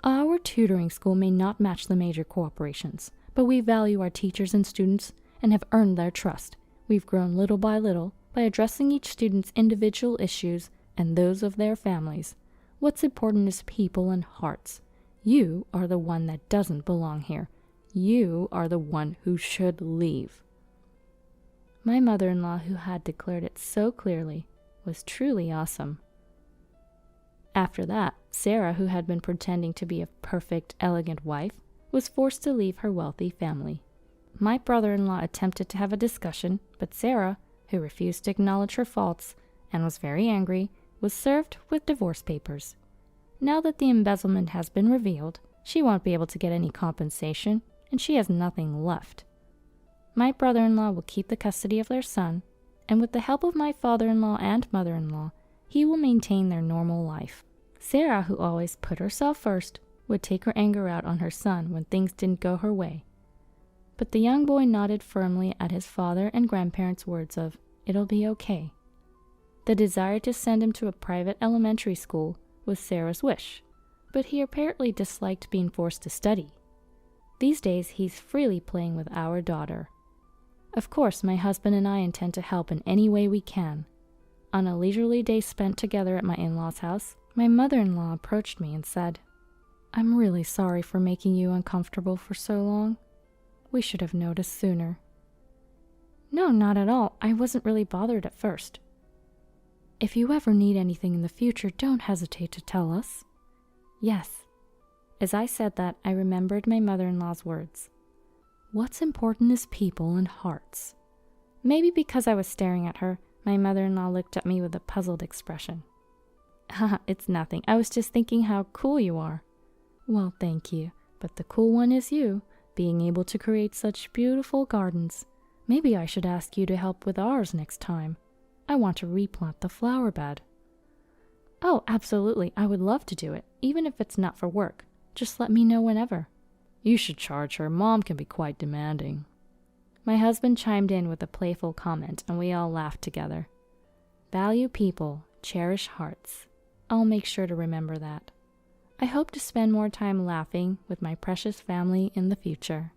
Our tutoring school may not match the major corporations, but we value our teachers and students and have earned their trust. We've grown little by little by addressing each student's individual issues and those of their families. What's important is people and hearts. You are the one that doesn't belong here. You are the one who should leave. My mother-in-law, who had declared it so clearly, was truly awesome. After that, Sarah, who had been pretending to be a perfect, elegant wife, was forced to leave her wealthy family. My brother-in-law attempted to have a discussion, but Sarah, who refused to acknowledge her faults and was very angry, was served with divorce papers. Now that the embezzlement has been revealed, she won't be able to get any compensation, and she has nothing left. My brother-in-law will keep the custody of their son, and with the help of my father-in-law and mother-in-law, he will maintain their normal life. Sarah, who always put herself first, would take her anger out on her son when things didn't go her way. But the young boy nodded firmly at his father and grandparents' words of, "It'll be okay." The desire to send him to a private elementary school was Sarah's wish, but he apparently disliked being forced to study. These days, he's freely playing with our daughter. Of course, my husband and I intend to help in any way we can. On a leisurely day spent together at my in-laws' house, my mother-in-law approached me and said, "I'm really sorry for making you uncomfortable for so long. We should have noticed sooner." "No, not at all. I wasn't really bothered at first." "If you ever need anything in the future, don't hesitate to tell us." "Yes." As I said that, I remembered my mother-in-law's words. What's important is people and hearts. Maybe because I was staring at her, my mother-in-law looked at me with a puzzled expression. "Haha, it's nothing. I was just thinking how cool you are." "Well, thank you. But the cool one is you, being able to create such beautiful gardens. Maybe I should ask you to help with ours next time. I want to replant the flower bed." "Oh, absolutely. I would love to do it, even if it's not for work. Just let me know whenever." "You should charge her. Mom can be quite demanding." My husband chimed in with a playful comment, and we all laughed together. Value people, cherish hearts. I'll make sure to remember that. I hope to spend more time laughing with my precious family in the future.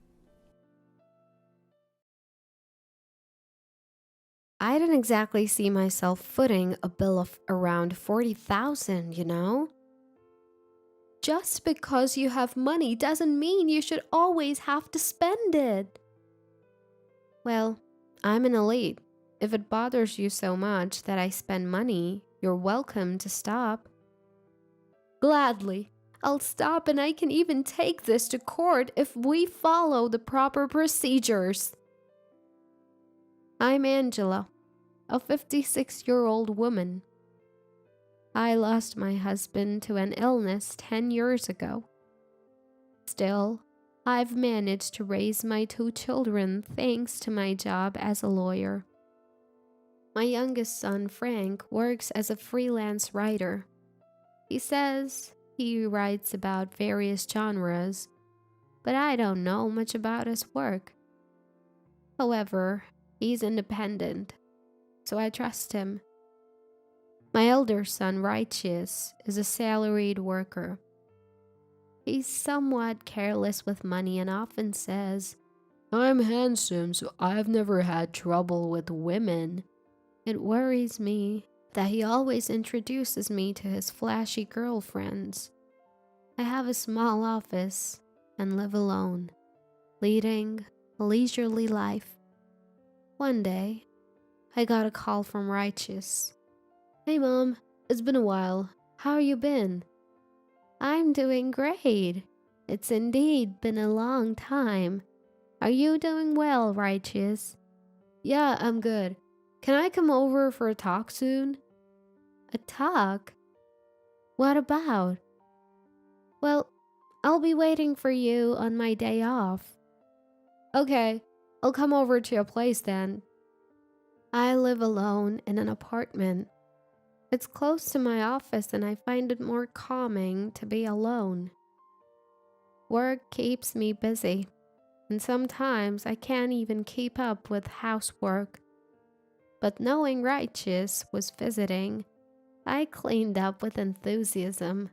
I didn't exactly see myself footing a bill of around 40,000, you know? Just because you have money doesn't mean you should always have to spend it. Well, I'm an elite. If it bothers you so much that I spend money, you're welcome to stop. Gladly. I'll stop, and I can even take this to court if we follow the proper procedures. I'm Angela, a 56-year-old woman. I lost my husband to an illness 10 years ago. Still, I've managed to raise my 2 children thanks to my job as a lawyer. My youngest son, Frank, works as a freelance writer. He says he writes about various genres, but I don't know much about his work. However, he's independent, so I trust him. My elder son, Righteous, is a salaried worker. He's somewhat careless with money and often says, "I'm handsome, so I've never had trouble with women." It worries me that he always introduces me to his flashy girlfriends. I have a small office and live alone, leading a leisurely life. One day, I got a call from Righteous. "Hey Mom, it's been a while. How you been?" "I'm doing great. It's indeed been a long time. Are you doing well, Righteous?" "Yeah, I'm good. Can I come over for a talk soon?" "A talk? What about?" "Well, I'll be waiting for you on my day off." "Okay, I'll come over to your place then." I live alone in an apartment. It's close to my office and I find it more calming to be alone. Work keeps me busy, and sometimes I can't even keep up with housework. But knowing Righteous was visiting, I cleaned up with enthusiasm.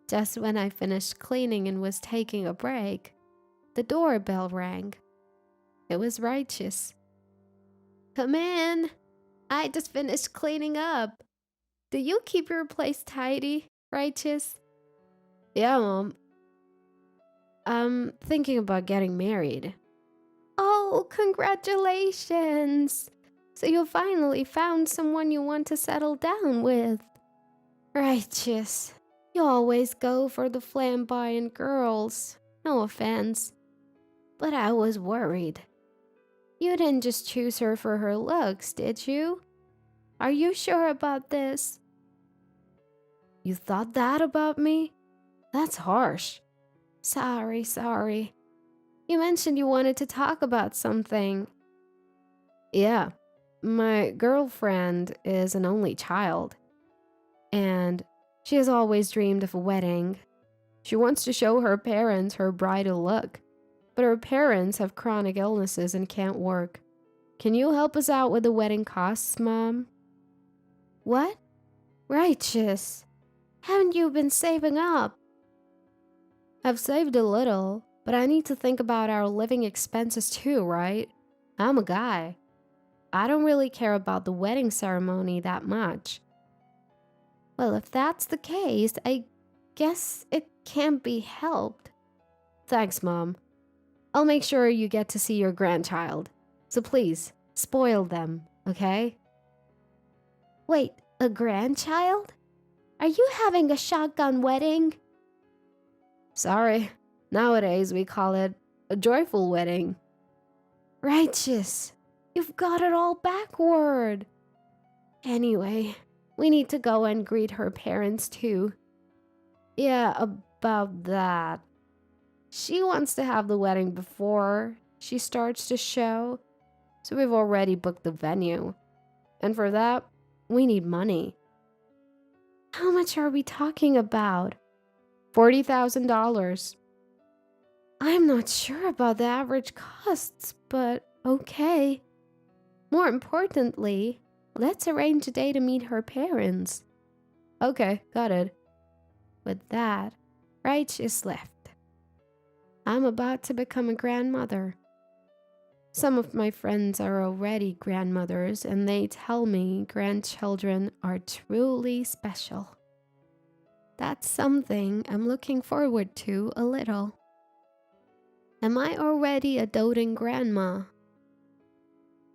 Just when I finished cleaning and was taking a break, the doorbell rang. It was Righteous. "Come in. I just finished cleaning up. Do you keep your place tidy, Righteous?" "Yeah, Mom. I'm thinking about getting married." "Oh, congratulations. So you finally found someone you want to settle down with." "Righteous. You always go for the flamboyant girls. No offense. But I was worried. You didn't just choose her for her looks, did you? Are you sure about this?" "You thought that about me? That's harsh." Sorry. You mentioned you wanted to talk about something." "Yeah, my girlfriend is an only child, and she has always dreamed of a wedding. She wants to show her parents her bridal look, but her parents have chronic illnesses and can't work. Can you help us out with the wedding costs, Mom?" "What? Righteous. Haven't you been saving up?" "I've saved a little, but I need to think about our living expenses too, right? I'm a guy. I don't really care about the wedding ceremony that much." "Well, if that's the case, I guess it can't be helped." "Thanks, Mom. I'll make sure you get to see your grandchild. So please, spoil them, okay?" "Wait, a grandchild? Are you having a shotgun wedding?" "Sorry, nowadays we call it a joyful wedding." "Righteous, you've got it all backward." "Anyway, we need to go and greet her parents too." "Yeah, about that. She wants to have the wedding before she starts the show, so we've already booked the venue. And for that, we need money." "How much are we talking about?" $40,000. "I'm not sure about the average costs, but okay. More importantly, let's arrange a day to meet her parents." "Okay, got it." With that, Righteous left. I'm about to become a grandmother. Some of my friends are already grandmothers, and they tell me grandchildren are truly special. That's something I'm looking forward to a little. Am I already a doting grandma?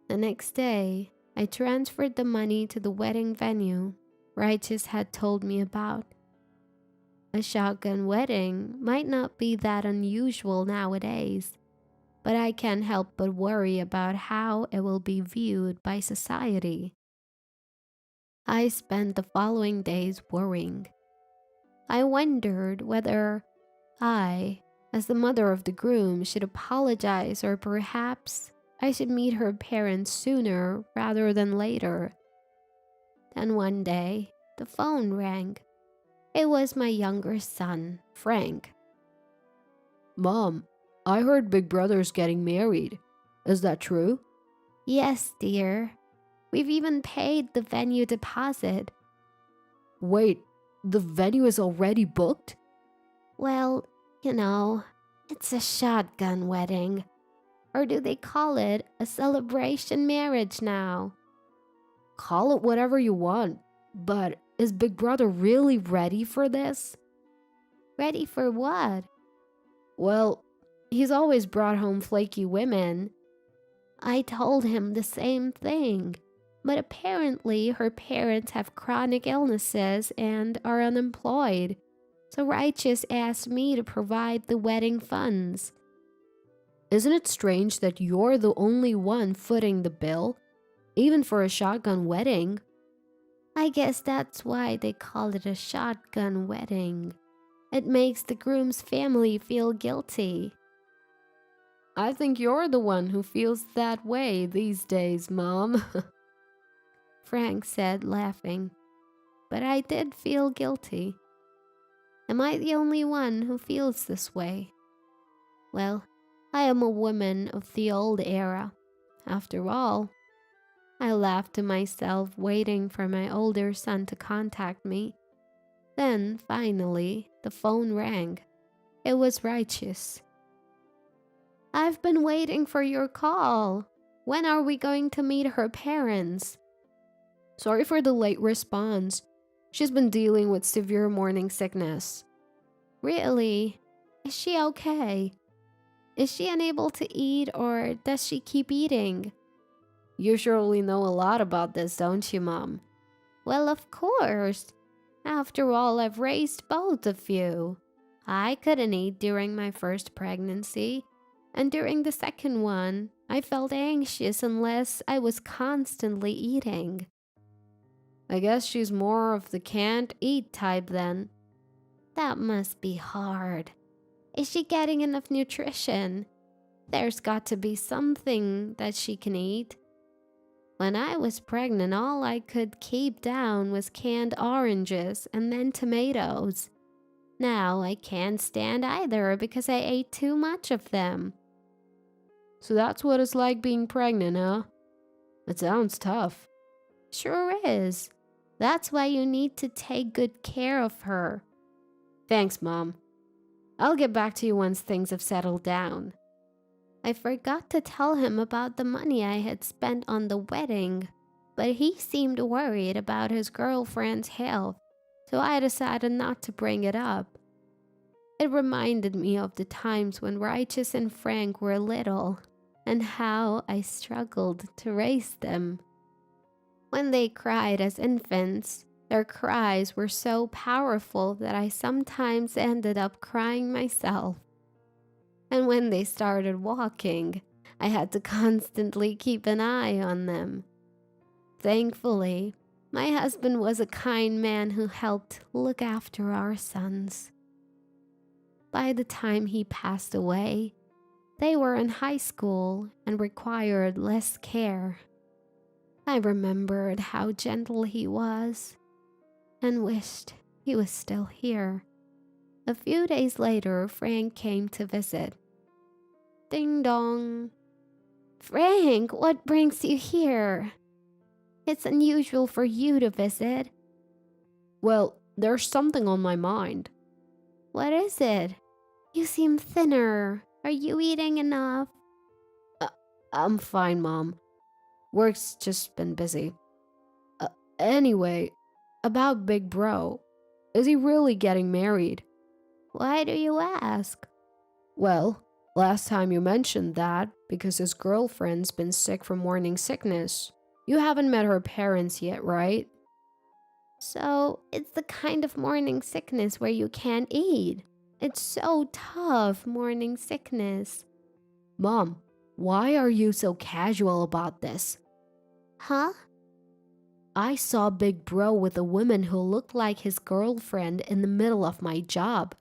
The next day, I transferred the money to the wedding venue Righteous had told me about. A shotgun wedding might not be that unusual nowadays, but I can't help but worry about how it will be viewed by society. I spent the following days worrying. I wondered whether I, as the mother of the groom, should apologize, or perhaps I should meet her parents sooner rather than later. Then one day, the phone rang. It was my younger son, Frank. Mom, I heard Big Brother's getting married. Is that true? Yes, dear. We've even paid the venue deposit. Wait, the venue is already booked? Well, it's a shotgun wedding. Or do they call it a celebration marriage now? Call it whatever you want, but is Big Brother really ready for this? Ready for what? Well, he's always brought home flaky women. I told him the same thing, but apparently her parents have chronic illnesses and are unemployed, so Righteous asked me to provide the wedding funds. Isn't it strange that you're the only one footing the bill, even for a shotgun wedding? I guess that's why they call it a shotgun wedding. It makes the groom's family feel guilty. I think you're the one who feels that way these days, Mom. Frank said, laughing. But I did feel guilty. Am I the only one who feels this way? Well, I am a woman of the old era. After all, I laughed to myself, waiting for my older son to contact me. Then, finally, the phone rang. It was Righteous. I've been waiting for your call. When are we going to meet her parents? Sorry for the late response. She's been dealing with severe morning sickness. Really? Is she okay? Is she unable to eat, or does she keep eating? You surely know a lot about this, don't you, Mom? Well, of course. After all, I've raised both of you. I couldn't eat during my first pregnancy, and during the second one, I felt anxious unless I was constantly eating. I guess she's more of the can't eat type then. That must be hard. Is she getting enough nutrition? There's got to be something that she can eat. When I was pregnant, all I could keep down was canned oranges and then tomatoes. Now I can't stand either because I ate too much of them. So that's what it's like being pregnant, huh? It sounds tough. Sure is. That's why you need to take good care of her. Thanks, Mom. I'll get back to you once things have settled down. I forgot to tell him about the money I had spent on the wedding, but he seemed worried about his girlfriend's health, so I decided not to bring it up. It reminded me of the times when Righteous and Frank were little, and how I struggled to raise them. When they cried as infants, their cries were so powerful that I sometimes ended up crying myself. And when they started walking, I had to constantly keep an eye on them. Thankfully, my husband was a kind man who helped look after our sons. By the time he passed away, they were in high school and required less care. I remembered how gentle he was and wished he was still here. A few days later, Frank came to visit. Ding dong. Frank, what brings you here? It's unusual for you to visit. Well, there's something on my mind. What is it? You seem thinner. Are you eating enough? I'm fine, Mom. Work's just been busy. Uh, anyway, about Big Bro. Is he really getting married? Why do you ask? Well, last time you mentioned that because his girlfriend's been sick from morning sickness. You haven't met her parents yet, right? So, it's the kind of morning sickness where you can't eat. It's so tough, morning sickness. Mom, why are you so casual about this? Huh? I saw Big Bro with a woman who looked like his girlfriend in the middle of my job.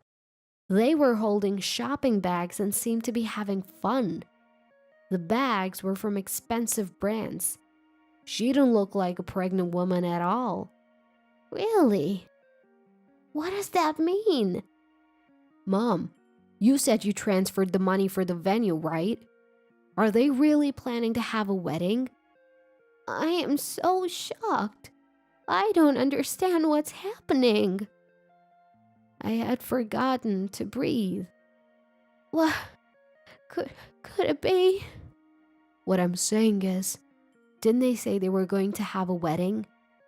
They were holding shopping bags and seemed to be having fun. The bags were from expensive brands. She didn't look like a pregnant woman at all. Really? What does that mean? Mom, you said you transferred the money for the venue, right? Are they really planning to have a wedding? I am so shocked. I don't understand what's happening. I had forgotten to breathe. What could it be? What I'm saying is, didn't they say they were going to have a wedding?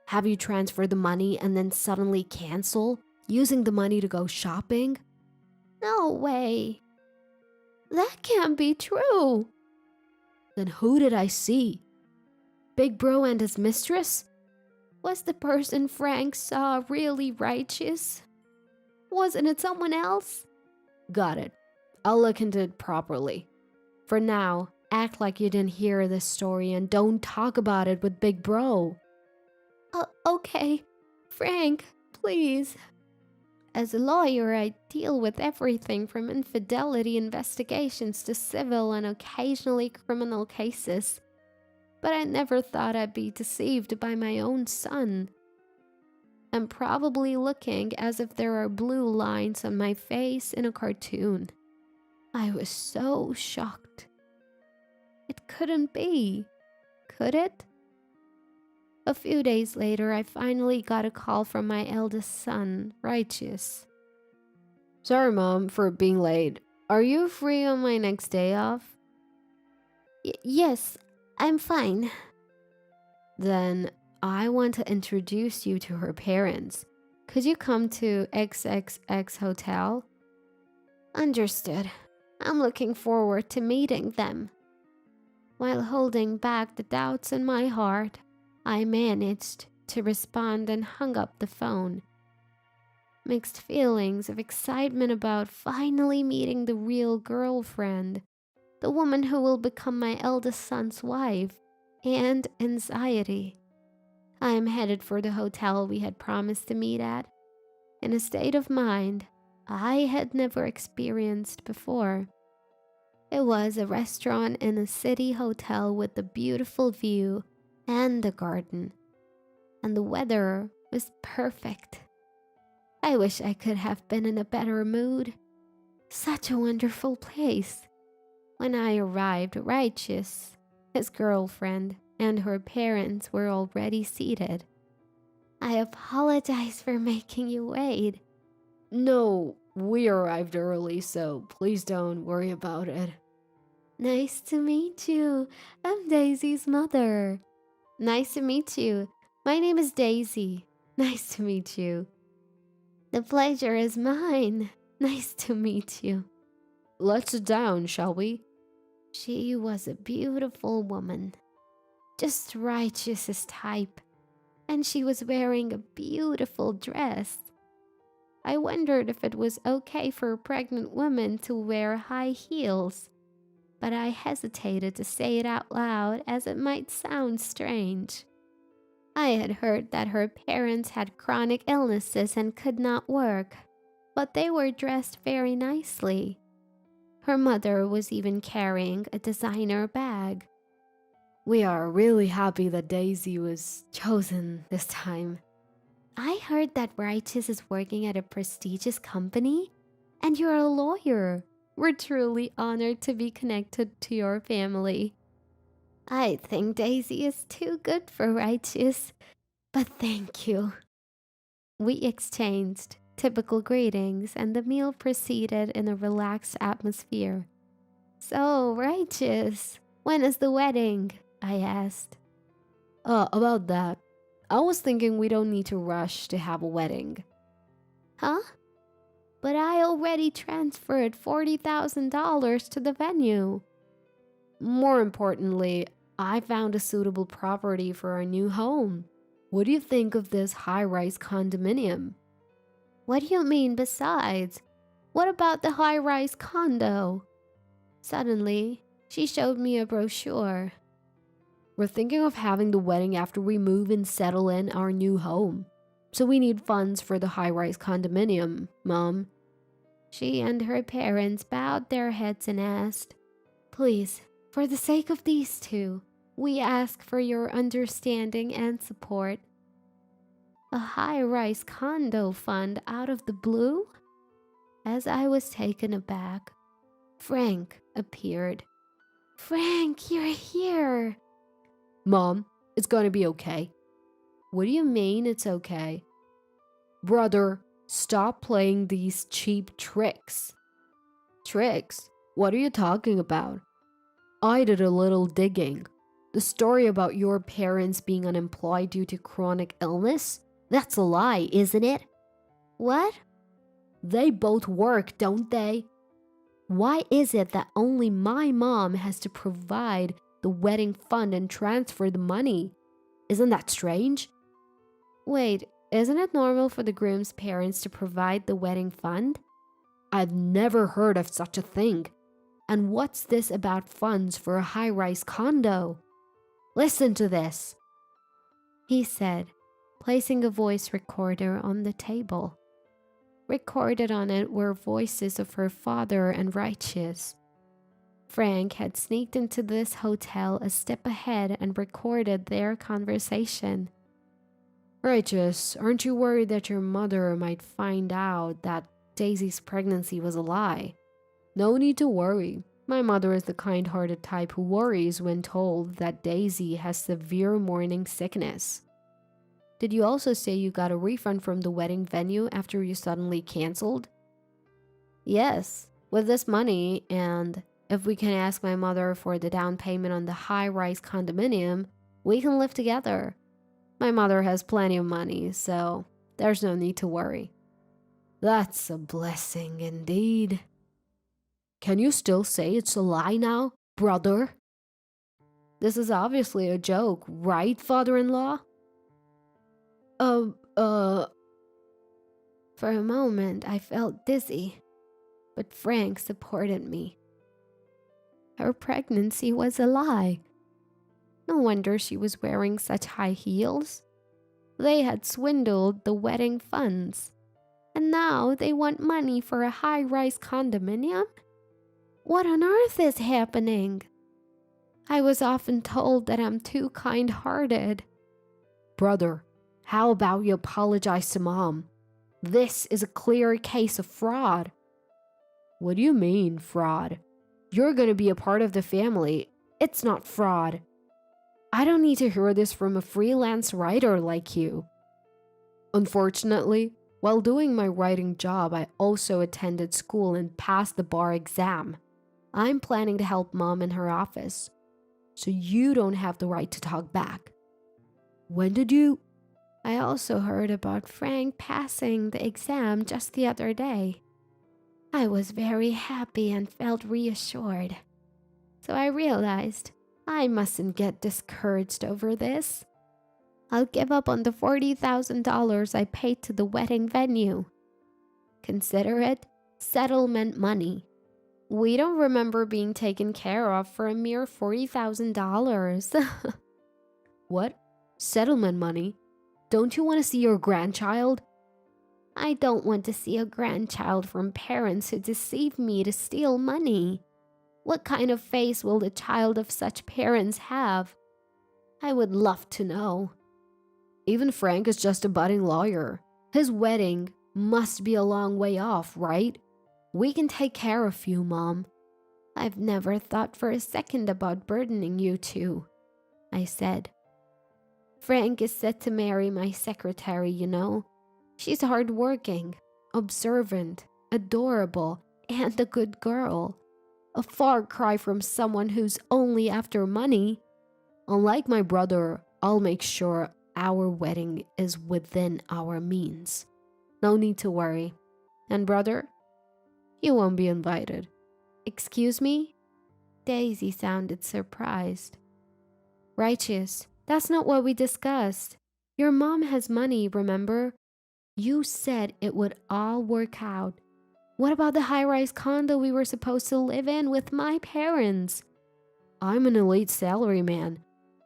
Have you transferred the money and then suddenly cancel, using the money to go shopping? No way. That can't be true. Then who did I see? Big Bro and his mistress? Was the person Frank saw really righteous? Wasn't it someone else? Got it. I'll look into it properly. For now, act like you didn't hear this story and don't talk about it with Big Bro. Okay. Frank, please. As a lawyer, I deal with everything from infidelity investigations to civil and occasionally criminal cases. But I never thought I'd be deceived by my own son. I'm probably looking as if there are blue lines on my face in a cartoon. I was so shocked. It couldn't be, could it? A few days later, I finally got a call from my eldest son, Righteous. Sorry, Mom, for being late. Are you free on my next day off? Yes, I'm fine. Then I want to introduce you to her parents. Could you come to XXX Hotel? Understood. I'm looking forward to meeting them. While holding back the doubts in my heart, I managed to respond and hung up the phone. Mixed feelings of excitement about finally meeting the real girlfriend, the woman who will become my eldest son's wife, and anxiety. I am headed for the hotel we had promised to meet at, in a state of mind I had never experienced before. It was a restaurant in a city hotel with a beautiful view and a garden, and the weather was perfect. I wish I could have been in a better mood. Such a wonderful place. When I arrived, Righteous, his girlfriend, and her parents were already seated. I apologize for making you wait. No, we arrived early, so please don't worry about it. Nice to meet you. I'm Daisy's mother. Nice to meet you. My name is Daisy. Nice to meet you. The pleasure is mine. Nice to meet you. Let's sit down, shall we? She was a beautiful woman. Just Righteous's type. And she was wearing a beautiful dress. I wondered if it was okay for a pregnant woman to wear high heels, but I hesitated to say it out loud as it might sound strange. I had heard that her parents had chronic illnesses and could not work, but they were dressed very nicely. Her mother was even carrying a designer bag. We are really happy that Daisy was chosen this time. I heard that Righteous is working at a prestigious company, and you're a lawyer. We're truly honored to be connected to your family. I think Daisy is too good for Righteous, but thank you. We exchanged typical greetings, and the meal proceeded in a relaxed atmosphere. So, Righteous, When is the wedding? I asked. About that. I was thinking we don't need to rush to have a wedding. Huh? But I already transferred $40,000 to the venue. More importantly, I found a suitable property for our new home. What do you think of this high-rise condominium? What do you mean besides? What about the high-rise condo? Suddenly, she showed me a brochure. We're thinking of having the wedding after we move and settle in our new home. So we need funds for the high-rise condominium, Mom. She and her parents bowed their heads and asked, "Please, for the sake of these two, we ask for your understanding and support." A high-rise condo fund out of the blue? As I was taken aback, Frank appeared. "Frank, you're here." Mom, it's gonna be okay. What do you mean it's okay? Brother, stop playing these cheap tricks. Tricks? What are you talking about? I did a little digging. The story about your parents being unemployed due to chronic illness? That's a lie, isn't it? What? They both work, don't they? Why is it that only my mom has to provide the wedding fund and transfer the money? Isn't that strange? Wait, isn't it normal for the groom's parents to provide the wedding fund? I've never heard of such a thing. And what's this about funds for a high-rise condo? Listen to this, he said, placing a voice recorder on the table. Recorded on it were voices of her father and Righteous. Frank had sneaked into this hotel a step ahead and recorded their conversation. Righteous, aren't you worried that your mother might find out that Daisy's pregnancy was a lie? No need to worry. My mother is the kind-hearted type who worries when told that Daisy has severe morning sickness. Did you also say you got a refund from the wedding venue after you suddenly canceled? Yes, with this money, and if we can ask my mother for the down payment on the high-rise condominium, we can live together. My mother has plenty of money, so there's no need to worry. That's a blessing indeed. Can you still say it's a lie now, brother? This is obviously a joke, right, father-in-law? For a moment, I felt dizzy, but Frank supported me. Her pregnancy was a lie. No wonder she was wearing such high heels. They had swindled the wedding funds, and now they want money for a high-rise condominium? What on earth is happening? I was often told that I'm too kind-hearted. Brother, how about you apologize to Mom? This is a clear case of fraud. What do you mean, fraud? You're gonna be a part of the family. It's not fraud. I don't need to hear this from a freelance writer like you. Unfortunately, while doing my writing job, I also attended school and passed the bar exam. I'm planning to help Mom in her office, so you don't have the right to talk back. When did you? I also heard about Frank passing the exam just the other day. I was very happy and felt reassured. So I realized I mustn't get discouraged over this. I'll give up on the $40,000 I paid to the wedding venue. Consider it settlement money. We don't remember being taken care of for a mere $40,000. What? Settlement money? Don't you want to see your grandchild? I don't want to see a grandchild from parents who deceive me to steal money. What kind of face will the child of such parents have? I would love to know. Even Frank is just a budding lawyer. His wedding must be a long way off, right? We can take care of you, Mom. I've never thought for a second about burdening you two, I said. Frank is set to marry my secretary, you know. She's hardworking, observant, adorable, and a good girl. A far cry from someone who's only after money. Unlike my brother, I'll make sure our wedding is within our means. No need to worry. And brother, you won't be invited. Excuse me? Daisy sounded surprised. Righteous, that's not what we discussed. Your mom has money, remember? You said it would all work out. What about the high-rise condo we were supposed to live in with my parents? I'm an elite salary man.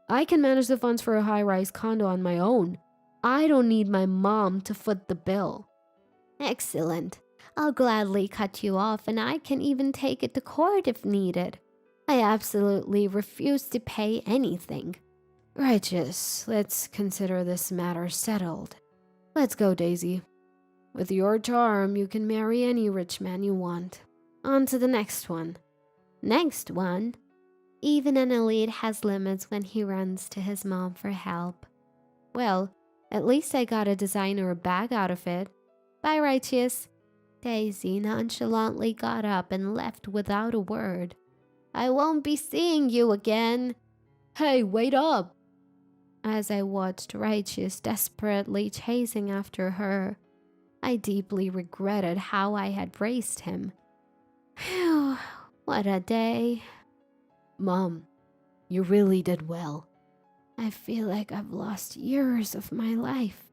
I can manage the funds for a high-rise condo on my own. I don't need my mom to foot the bill. Excellent. I'll gladly cut you off, and I can even take it to court if needed. I absolutely refuse to pay anything. Righteous. Let's consider this matter settled. Let's go, Daisy. With your charm, you can marry any rich man you want. On to the next one. Next one? Even an elite has limits when he runs to his mom for help. Well, at least I got a designer bag out of it. Bye, Righteous. Daisy nonchalantly got up and left without a word. I won't be seeing you again. Hey, wait up! As I watched Righteous desperately chasing after her, I deeply regretted how I had raised him. Phew, what a day. Mom, you really did well. I feel like I've lost years of my life.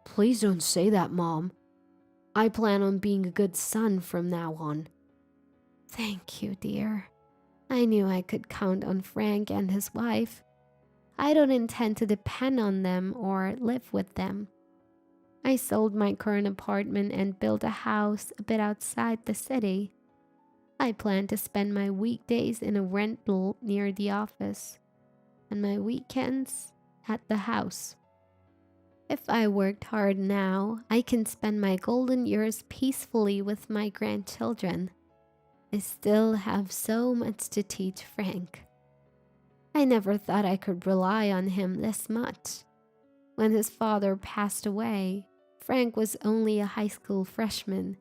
Please don't say that, Mom. I plan on being a good son from now on. Thank you, dear. I knew I could count on Frank and his wife. I don't intend to depend on them or live with them. I sold my current apartment and built a house a bit outside the city. I plan to spend my weekdays in a rental near the office and my weekends at the house. If I worked hard now, I can spend my golden years peacefully with my grandchildren. I still have so much to teach Frank. I never thought I could rely on him this much. When his father passed away, Frank was only a high school freshman,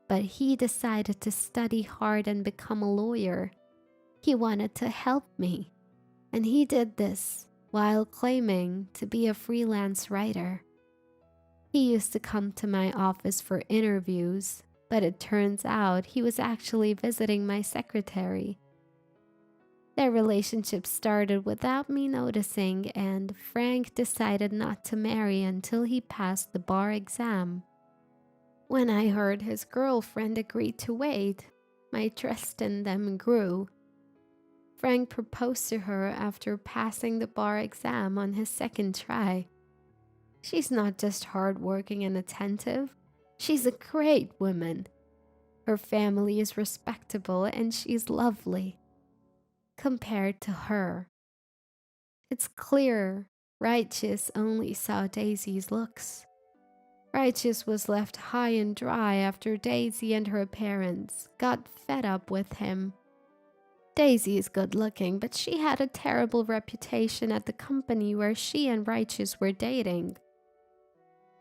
but he decided to study hard and become a lawyer. He wanted to help me, and he did this while claiming to be a freelance writer. He used to come to my office for interviews, but it turns out he was actually visiting my secretary. Their relationship started without me noticing, and Frank decided not to marry until he passed the bar exam. When I heard his girlfriend agreed to wait, my trust in them grew. Frank proposed to her after passing the bar exam on his second try. She's not just hardworking and attentive, she's a great woman. Her family is respectable and she's lovely. Compared to her, it's clear Righteous only saw Daisy's looks. Righteous was left high and dry after Daisy and her parents got fed up with him. Daisy is good looking, but she had a terrible reputation at the company where she and Righteous were dating.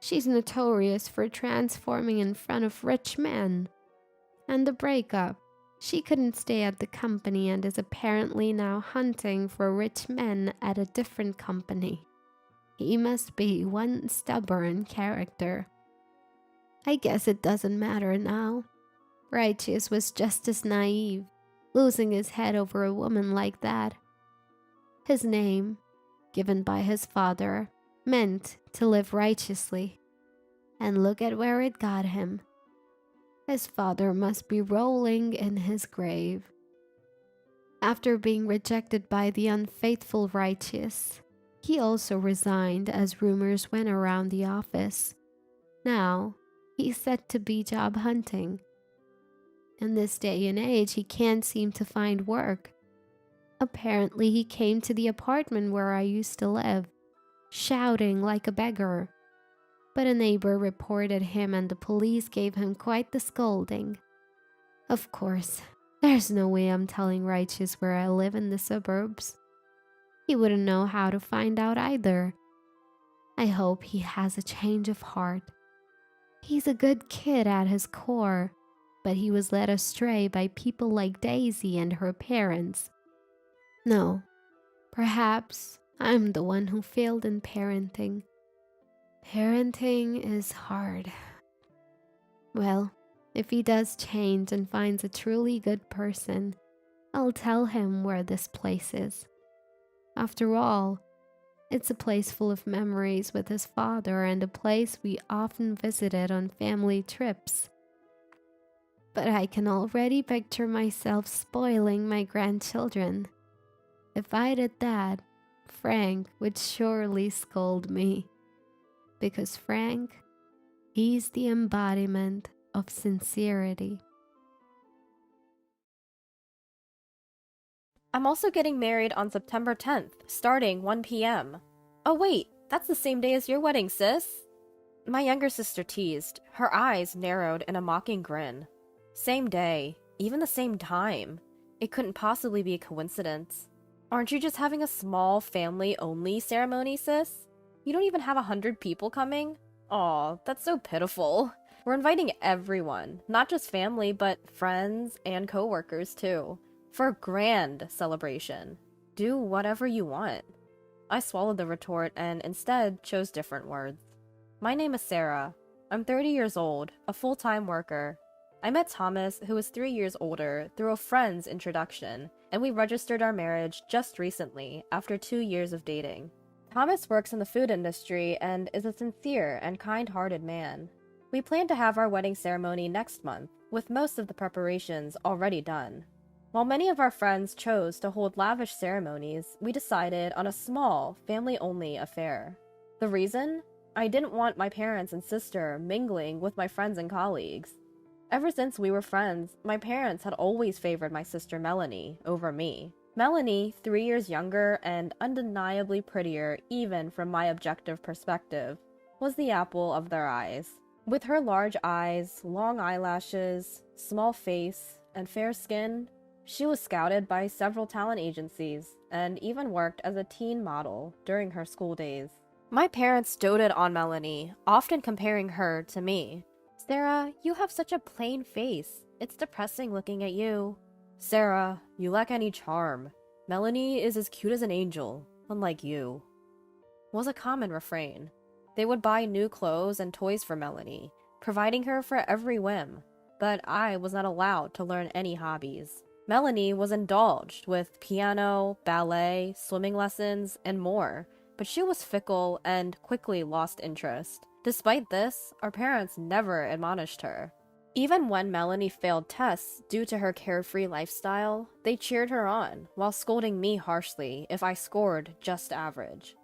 She's notorious for transforming in front of rich men. And the breakup, she couldn't stay at the company and is apparently now hunting for rich men at a different company. He must be one stubborn character. I guess it doesn't matter now. Righteous was just as naive, losing his head over a woman like that. His name, given by his father, meant to live righteously. And look at where it got him. His father must be rolling in his grave. After being rejected by the unfaithful Righteous, he also resigned as rumors went around the office. Now, he's set to be job hunting. In this day and age, he can't seem to find work. Apparently, he came to the apartment where I used to live, shouting like a beggar. But a neighbor reported him and the police gave him quite the scolding. Of course, there's no way I'm telling Righteous where I live in the suburbs. He wouldn't know how to find out either. I hope he has a change of heart. He's a good kid at his core, but he was led astray by people like Daisy and her parents. No, perhaps I'm the one who failed in parenting. Parenting is hard. Well, if he does change and finds a truly good person, I'll tell him where this place is. After all, it's a place full of memories with his father and a place we often visited on family trips. But I can already picture myself spoiling my grandchildren. If I did that, Frank would surely scold me. Because Frank, he's the embodiment of sincerity. I'm also getting married on September 10th, starting 1 p.m. Oh wait, that's the same day as your wedding, sis. My younger sister teased, her eyes narrowed in a mocking grin. Same day, even the same time. It couldn't possibly be a coincidence. Aren't you just having a small family-only ceremony, sis? You don't even have 100 people coming? Aw, that's so pitiful. We're inviting everyone, not just family, but friends and coworkers too, for a grand celebration. Do whatever you want. I swallowed the retort and instead chose different words. My name is Sarah. I'm 30 years old, a full-time worker. I met Thomas, who is 3 years older, through a friend's introduction, and we registered our marriage just recently, after 2 years of dating. Thomas works in the food industry and is a sincere and kind-hearted man. We plan to have our wedding ceremony next month, with most of the preparations already done. While many of our friends chose to hold lavish ceremonies, we decided on a small, family-only affair. The reason? I didn't want my parents and sister mingling with my friends and colleagues. Ever since we were friends, my parents had always favored my sister Melanie over me. Melanie, 3 years younger and undeniably prettier even from my objective perspective, was the apple of their eyes. With her large eyes, long eyelashes, small face, and fair skin, she was scouted by several talent agencies and even worked as a teen model during her school days. My parents doted on Melanie, often comparing her to me. Sarah, you have such a plain face. It's depressing looking at you. Sarah, you lack any charm. Melanie is as cute as an angel, unlike you. Was a common refrain. They would buy new clothes and toys for Melanie, providing her for every whim, but I was not allowed to learn any hobbies. Melanie was indulged with piano, ballet, swimming lessons, and more, but she was fickle and quickly lost interest. Despite this, our parents never admonished her. Even when Melanie failed tests due to her carefree lifestyle, they cheered her on, while scolding me harshly if I scored just average.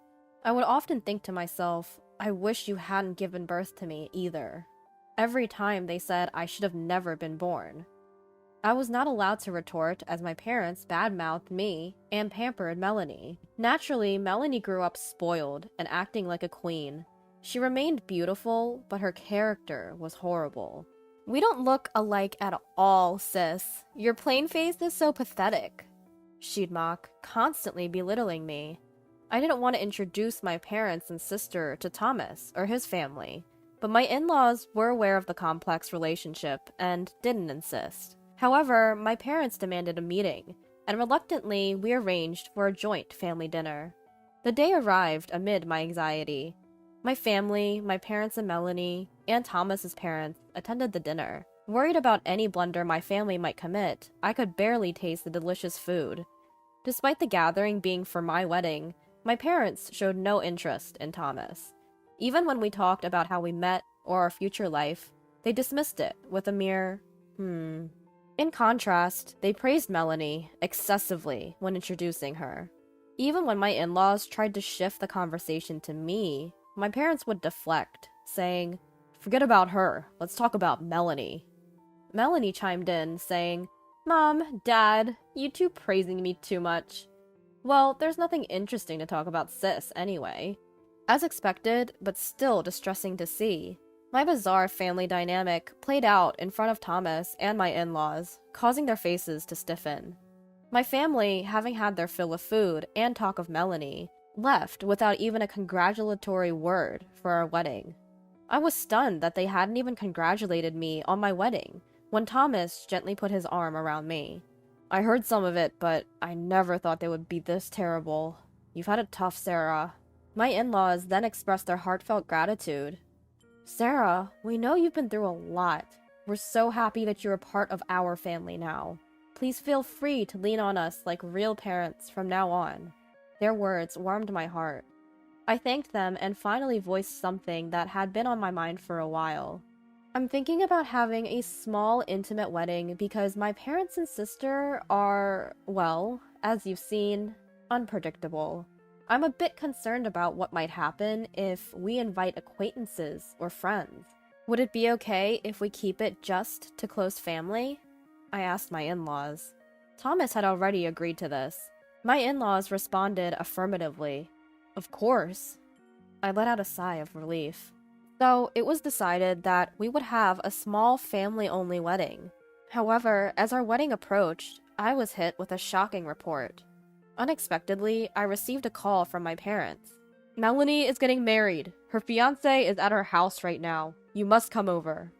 I would often think to myself, I wish you hadn't given birth to me either. Every time they said I should have never been born. I was not allowed to retort as my parents badmouthed me and pampered Melanie. Naturally, Melanie grew up spoiled and acting like a queen. She remained beautiful, but her character was horrible. We don't look alike at all, sis. Your plain face is so pathetic. She'd mock, constantly belittling me. I didn't want to introduce my parents and sister to Thomas or his family, but my in-laws were aware of the complex relationship and didn't insist. However, my parents demanded a meeting, and reluctantly we arranged for a joint family dinner. The day arrived amid my anxiety. My family, my parents and Melanie, and Thomas's parents attended the dinner. Worried about any blunder my family might commit, I could barely taste the delicious food. Despite the gathering being for my wedding, my parents showed no interest in Thomas. Even when we talked about how we met or our future life, they dismissed it with a mere, In contrast, they praised Melanie excessively when introducing her. Even when my in-laws tried to shift the conversation to me, my parents would deflect, saying, "Forget about her, let's talk about Melanie." Melanie chimed in, saying, "Mom, Dad, you two praising me too much." Well, there's nothing interesting to talk about, sis, anyway. As expected, but still distressing to see, my bizarre family dynamic played out in front of Thomas and my in-laws, causing their faces to stiffen. My family, having had their fill of food and talk of Melanie, left without even a congratulatory word for our wedding. I was stunned that they hadn't even congratulated me on my wedding, when Thomas gently put his arm around me. I heard some of it, but I never thought they would be this terrible. You've had it tough, Sarah. My in-laws then expressed their heartfelt gratitude. Sarah, we know you've been through a lot. We're so happy that you're a part of our family now. Please feel free to lean on us like real parents from now on. Their words warmed my heart. I thanked them and finally voiced something that had been on my mind for a while. I'm thinking about having a small, intimate wedding because my parents and sister are, well, as you've seen, unpredictable. I'm a bit concerned about what might happen if we invite acquaintances or friends. Would it be okay if we keep it just to close family? I asked my in-laws. Thomas had already agreed to this. My in-laws responded affirmatively. Of course. I let out a sigh of relief. So it was decided that we would have a small family-only wedding. However, as our wedding approached, I was hit with a shocking report. Unexpectedly, I received a call from my parents. Melanie is getting married. Her fiancé is at her house right now. You must come over.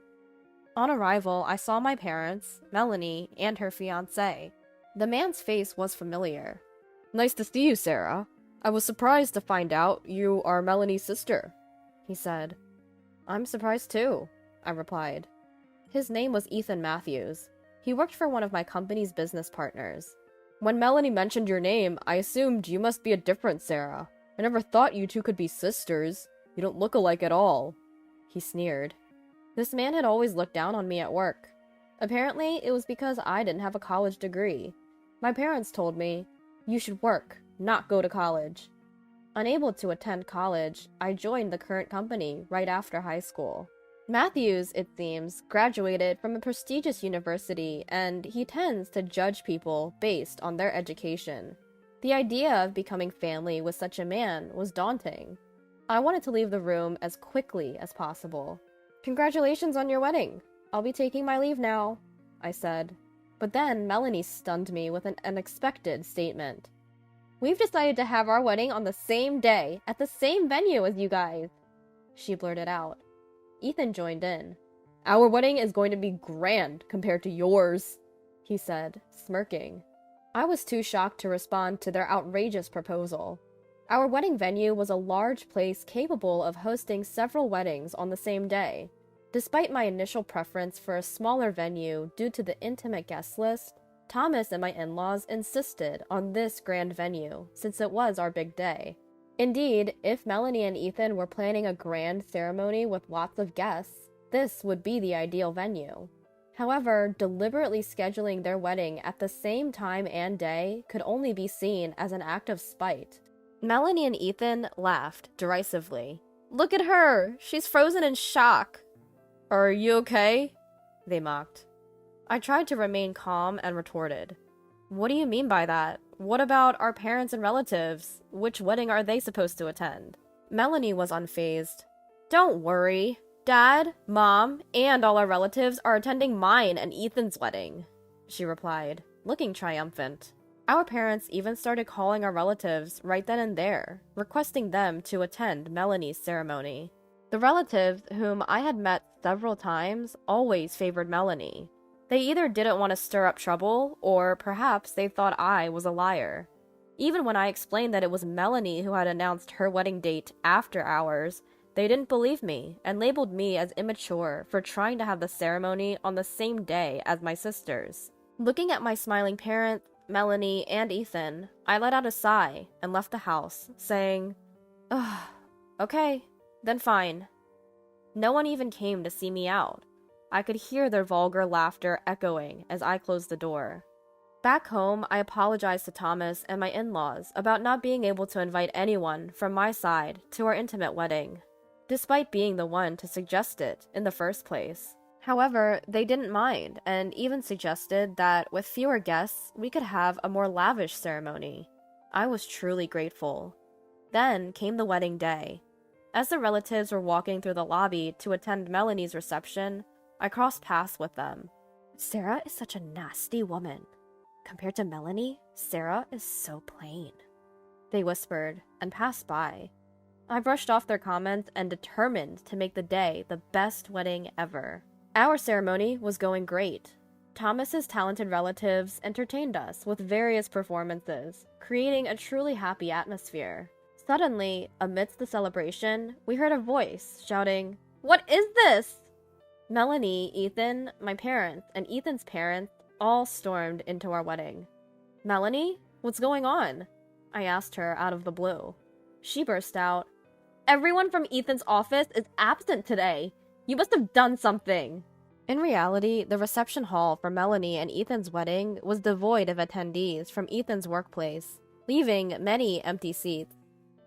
On arrival, I saw my parents, Melanie, and her fiancé. The man's face was familiar. Nice to see you, Sarah. I was surprised to find out you are Melanie's sister, he said. I'm surprised too, I replied. His name was Ethan Matthews. He worked for one of my company's business partners. When Melanie mentioned your name, I assumed you must be a different Sarah. I never thought you two could be sisters. You don't look alike at all, he sneered. This man had always looked down on me at work. Apparently, it was because I didn't have a college degree. My parents told me, you should work, not go to college. Unable to attend college, I joined the current company right after high school. Matthews, it seems, graduated from a prestigious university, and he tends to judge people based on their education. The idea of becoming family with such a man was daunting. I wanted to leave the room as quickly as possible. Congratulations on your wedding. I'll be taking my leave now, I said. But then Melanie stunned me with an unexpected statement. We've decided to have our wedding on the same day, at the same venue as you guys, she blurted out. Ethan joined in. Our wedding is going to be grand compared to yours, he said, smirking. I was too shocked to respond to their outrageous proposal. Our wedding venue was a large place capable of hosting several weddings on the same day. Despite my initial preference for a smaller venue due to the intimate guest list, Thomas and my in-laws insisted on this grand venue, since it was our big day. Indeed, if Melanie and Ethan were planning a grand ceremony with lots of guests, this would be the ideal venue. However, deliberately scheduling their wedding at the same time and day could only be seen as an act of spite. Melanie and Ethan laughed derisively. Look at her! She's frozen in shock! Are you okay? They mocked. I tried to remain calm and retorted. What do you mean by that? What about our parents and relatives? Which wedding are they supposed to attend? Melanie was unfazed. Don't worry. Dad, Mom, and all our relatives are attending mine and Ethan's wedding, she replied, looking triumphant. Our parents even started calling our relatives right then and there, requesting them to attend Melanie's ceremony. The relatives, whom I had met several times, always favored Melanie. They either didn't want to stir up trouble, or perhaps they thought I was a liar. Even when I explained that it was Melanie who had announced her wedding date after ours, they didn't believe me and labeled me as immature for trying to have the ceremony on the same day as my sisters. Looking at my smiling parents, Melanie, and Ethan, I let out a sigh and left the house, saying, ugh, okay, then fine. No one even came to see me out. I could hear their vulgar laughter echoing as I closed the door. Back home, I apologized to Thomas and my in-laws about not being able to invite anyone from my side to our intimate wedding, despite being the one to suggest it in the first place. However, they didn't mind and even suggested that with fewer guests, we could have a more lavish ceremony. I was truly grateful. Then came the wedding day. As the relatives were walking through the lobby to attend Melanie's reception, I crossed paths with them. Sarah is such a nasty woman. Compared to Melanie, Sarah is so plain, they whispered and passed by. I brushed off their comments and determined to make the day the best wedding ever. Our ceremony was going great. Thomas's talented relatives entertained us with various performances, creating a truly happy atmosphere. Suddenly, amidst the celebration, we heard a voice shouting, "What is this?" Melanie, Ethan, my parents, and Ethan's parents all stormed into our wedding. "Melanie, what's going on?" I asked her out of the blue. She burst out, "Everyone from Ethan's office is absent today. You must have done something." In reality, the reception hall for Melanie and Ethan's wedding was devoid of attendees from Ethan's workplace, leaving many empty seats.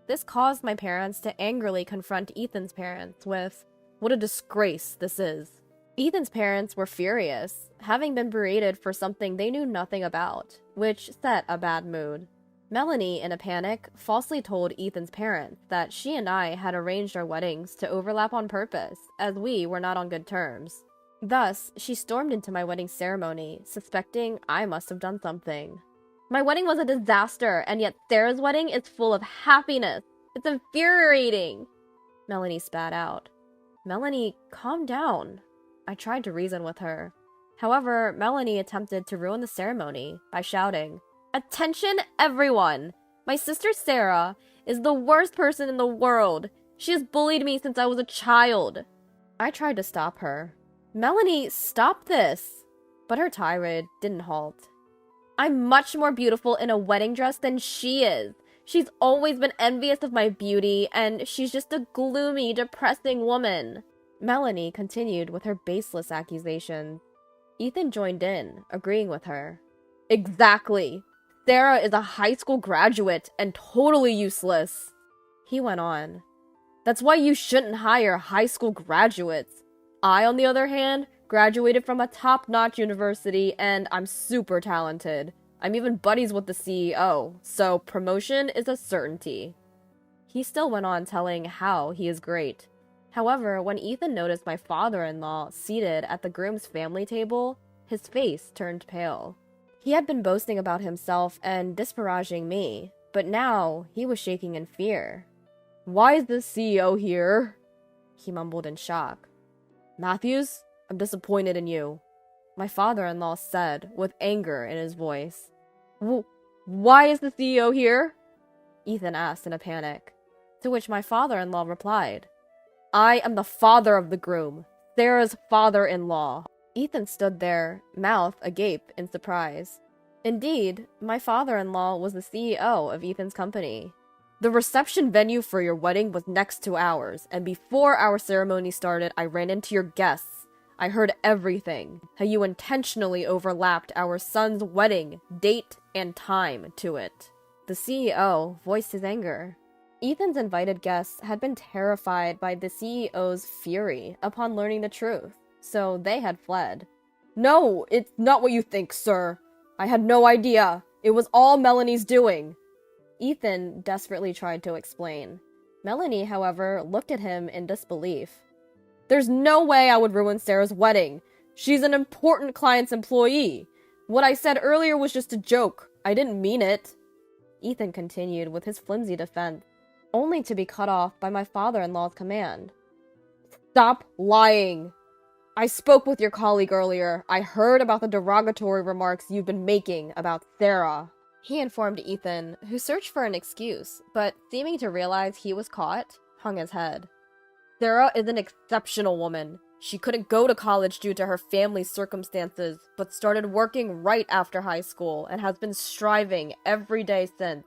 This caused my parents to angrily confront Ethan's parents with, "What a disgrace this is." Ethan's parents were furious, having been berated for something they knew nothing about, which set a bad mood. Melanie, in a panic, falsely told Ethan's parents that she and I had arranged our weddings to overlap on purpose, as we were not on good terms. Thus, she stormed into my wedding ceremony, suspecting I must have done something. "My wedding was a disaster, and yet Sarah's wedding is full of happiness. It's infuriating," Melanie spat out. "Melanie, calm down." I tried to reason with her. However, Melanie attempted to ruin the ceremony by shouting, "Attention, everyone! My sister Sarah is the worst person in the world. She has bullied me since I was a child." I tried to stop her. "Melanie, stop this!" But her tirade didn't halt. "I'm much more beautiful in a wedding dress than she is. She's always been envious of my beauty, and she's just a gloomy, depressing woman." Melanie continued with her baseless accusations. Ethan joined in, agreeing with her. "Exactly! Sarah is a high school graduate and totally useless." He went on. "That's why you shouldn't hire high school graduates. I, on the other hand, graduated from a top-notch university and I'm super talented. I'm even buddies with the CEO, so promotion is a certainty." He still went on telling how he is great. However, when Ethan noticed my father-in-law seated at the groom's family table, his face turned pale. He had been boasting about himself and disparaging me, but now he was shaking in fear. "Why is the CEO here?" he mumbled in shock. "Matthews, I'm disappointed in you," my father-in-law said with anger in his voice. Why is the CEO here?" Ethan asked in a panic, to which my father-in-law replied, "I am the father of the groom, Sarah's father-in-law." Ethan stood there, mouth agape in surprise. Indeed, my father-in-law was the CEO of Ethan's company. "The reception venue for your wedding was next to ours, and before our ceremony started, I ran into your guests. I heard everything, how you intentionally overlapped our son's wedding, date, and time to it." The CEO voiced his anger. Ethan's invited guests had been terrified by the CEO's fury upon learning the truth, so they had fled. "No, it's not what you think, sir. I had no idea. It was all Melanie's doing." Ethan desperately tried to explain. Melanie, however, looked at him in disbelief. "There's no way I would ruin Sarah's wedding. She's an important client's employee. What I said earlier was just a joke. I didn't mean it." Ethan continued with his flimsy defense, only to be cut off by my father-in-law's command. "Stop lying! I spoke with your colleague earlier. I heard about the derogatory remarks you've been making about Sarah." He informed Ethan, who searched for an excuse, but seeming to realize he was caught, hung his head. "Sarah is an exceptional woman. She couldn't go to college due to her family's circumstances, but started working right after high school and has been striving every day since.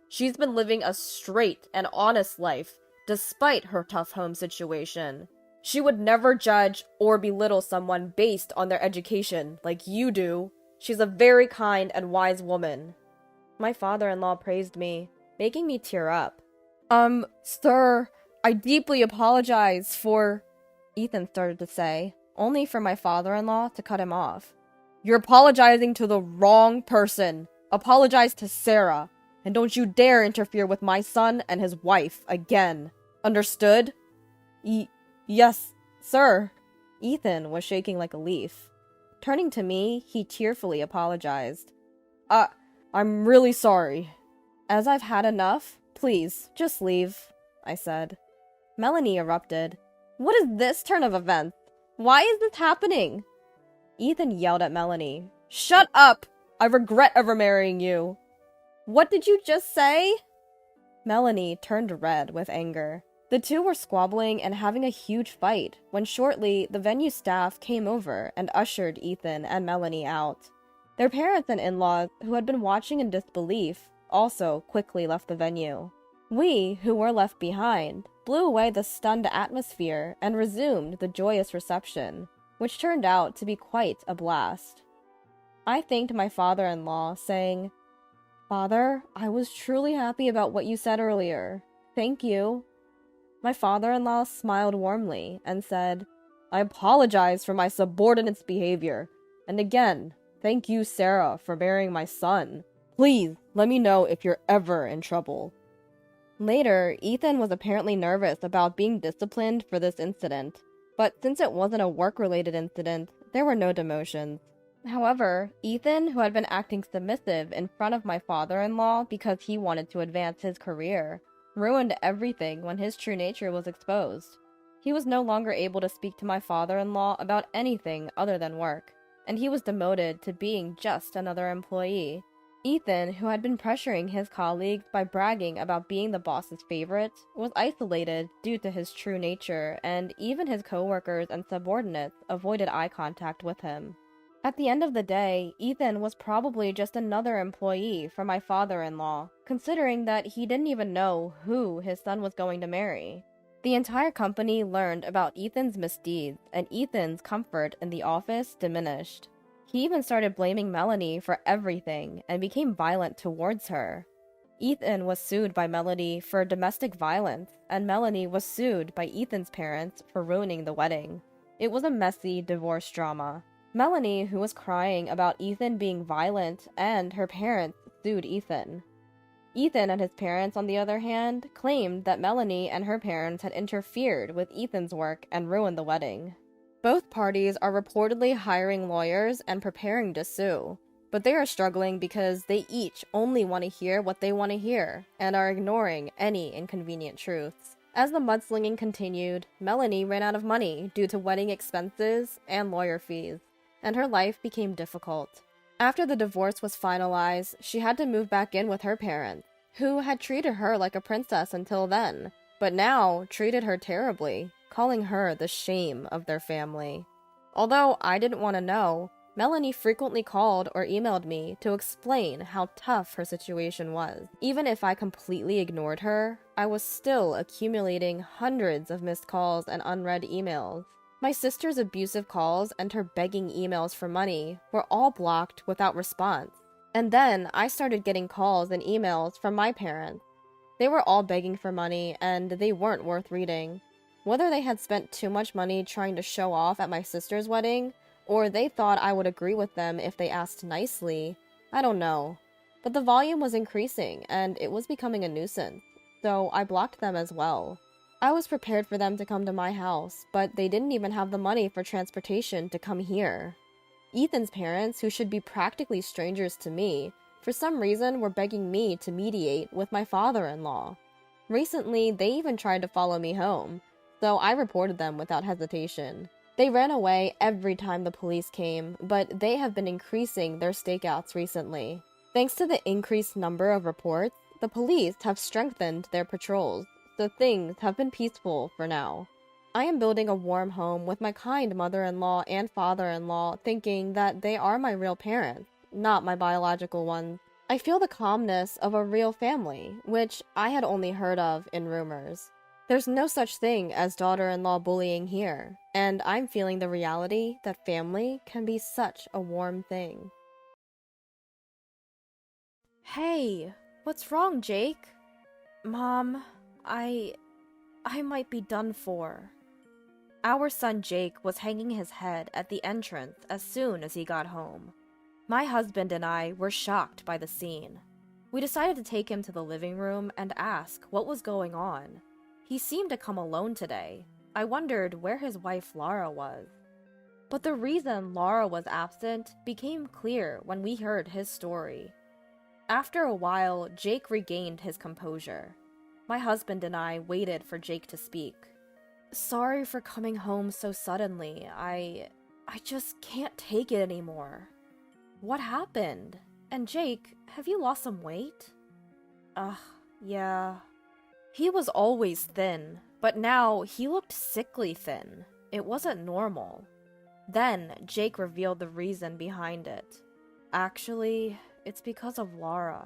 She's been living a straight and honest life, despite her tough home situation. She would never judge or belittle someone based on their education, like you do. She's a very kind and wise woman." My father-in-law praised me, making me tear up. Sir, I deeply apologize for," Ethan started to say, only for my father-in-law to cut him off. "You're apologizing to the wrong person. Apologize to Sarah. And don't you dare interfere with my son and his wife again. Understood?" Yes, sir." Ethan was shaking like a leaf. Turning to me, he tearfully apologized. I'm really sorry." "As I've had enough, please, just leave," I said. Melanie erupted. "What is this turn of events? Why is this happening? Ethan yelled at Melanie. Shut up! I regret ever marrying you. What did you just say? Melanie turned red with anger. The two were squabbling and having a huge fight when shortly the venue staff came over and ushered Ethan and Melanie out. Their parents and in-laws, who had been watching in disbelief, also quickly left the venue. We, who were left behind, blew away the stunned atmosphere and resumed the joyous reception, which turned out to be quite a blast. I thanked my father-in-law, saying, Father, I was truly happy about what you said earlier. Thank you. My father-in-law smiled warmly and said, I apologize for my subordinate's behavior. And again, thank you, Sarah, for marrying my son. Please, let me know if you're ever in trouble. Later, Ethan was apparently nervous about being disciplined for this incident, but since it wasn't a work-related incident, there were no demotions. However, Ethan, who had been acting submissive in front of my father-in-law because he wanted to advance his career, ruined everything when his true nature was exposed. He was no longer able to speak to my father-in-law about anything other than work, and he was demoted to being just another employee. Ethan, who had been pressuring his colleagues by bragging about being the boss's favorite, was isolated due to his true nature, and even his coworkers and subordinates avoided eye contact with him. At the end of the day, Ethan was probably just another employee for my father-in-law, considering that he didn't even know who his son was going to marry. The entire company learned about Ethan's misdeeds, and Ethan's comfort in the office diminished. He even started blaming Melanie for everything and became violent towards her. Ethan was sued by Melanie for domestic violence, and Melanie was sued by Ethan's parents for ruining the wedding. It was a messy divorce drama. Melanie, who was crying about Ethan being violent, and her parents sued Ethan. Ethan and his parents, on the other hand, claimed that Melanie and her parents had interfered with Ethan's work and ruined the wedding. Both parties are reportedly hiring lawyers and preparing to sue, but they are struggling because they each only want to hear what they want to hear and are ignoring any inconvenient truths. As the mudslinging continued, Melanie ran out of money due to wedding expenses and lawyer fees, and her life became difficult. After the divorce was finalized, she had to move back in with her parents, who had treated her like a princess until then, but now treated her terribly, calling her the shame of their family. Although I didn't want to know, Melanie frequently called or emailed me to explain how tough her situation was. Even if I completely ignored her, I was still accumulating hundreds of missed calls and unread emails. My sister's abusive calls and her begging emails for money were all blocked without response. And then I started getting calls and emails from my parents. They were all begging for money, and they weren't worth reading. Whether they had spent too much money trying to show off at my sister's wedding, or they thought I would agree with them if they asked nicely, I don't know. But the volume was increasing, and it was becoming a nuisance, so I blocked them as well. I was prepared for them to come to my house, but they didn't even have the money for transportation to come here. Ethan's parents, who should be practically strangers to me, for some reason were begging me to mediate with my father-in-law. Recently, they even tried to follow me home, so I reported them without hesitation. They ran away every time the police came, but they have been increasing their stakeouts recently. Thanks to the increased number of reports, the police have strengthened their patrols, so things have been peaceful for now. I am building a warm home with my kind mother-in-law and father-in-law, thinking that they are my real parents, not my biological ones. I feel the calmness of a real family, which I had only heard of in rumors. There's no such thing as daughter-in-law bullying here, and I'm feeling the reality that family can be such a warm thing. Hey, what's wrong, Jake? Mom, I might be done for. Our son Jake was hanging his head at the entrance as soon as he got home. My husband and I were shocked by the scene. We decided to take him to the living room and ask what was going on. He seemed to come alone today. I wondered where his wife Laura was. But the reason Laura was absent became clear when we heard his story. After a while, Jake regained his composure. My husband and I waited for Jake to speak. Sorry for coming home so suddenly. I just can't take it anymore. What happened? And Jake, have you lost some weight? Yeah. He was always thin, but now he looked sickly thin. It wasn't normal. Then Jake revealed the reason behind it. Actually, it's because of Laura.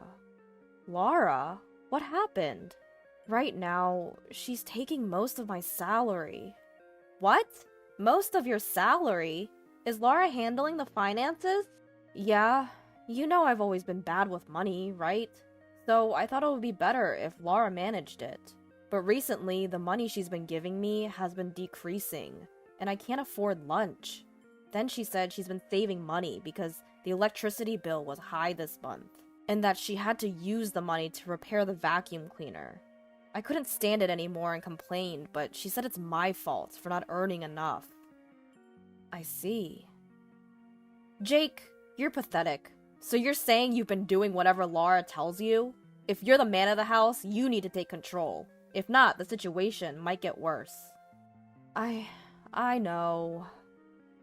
Laura? What happened? Right now, she's taking most of my salary. What? Most of your salary? Is Laura handling the finances? Yeah, you know I've always been bad with money, right? So I thought it would be better if Laura managed it. But recently, the money she's been giving me has been decreasing, and I can't afford lunch. Then she said she's been saving money because the electricity bill was high this month, and that she had to use the money to repair the vacuum cleaner. I couldn't stand it anymore and complained, but she said it's my fault for not earning enough. I see. Jake, you're pathetic. So you're saying you've been doing whatever Laura tells you? If you're the man of the house, you need to take control. If not, the situation might get worse. I know.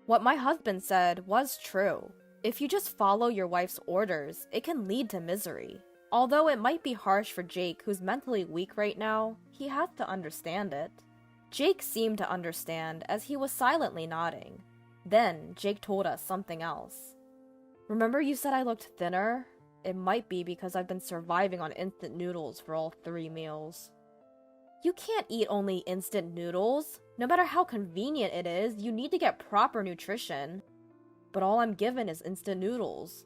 What my husband said was true. If you just follow your wife's orders, it can lead to misery. Although it might be harsh for Jake, who's mentally weak right now, he has to understand it. Jake seemed to understand as he was silently nodding. Then Jake told us something else. Remember you said I looked thinner? It might be because I've been surviving on instant noodles for all 3 meals. You can't eat only instant noodles. No matter how convenient it is, you need to get proper nutrition. But all I'm given is instant noodles.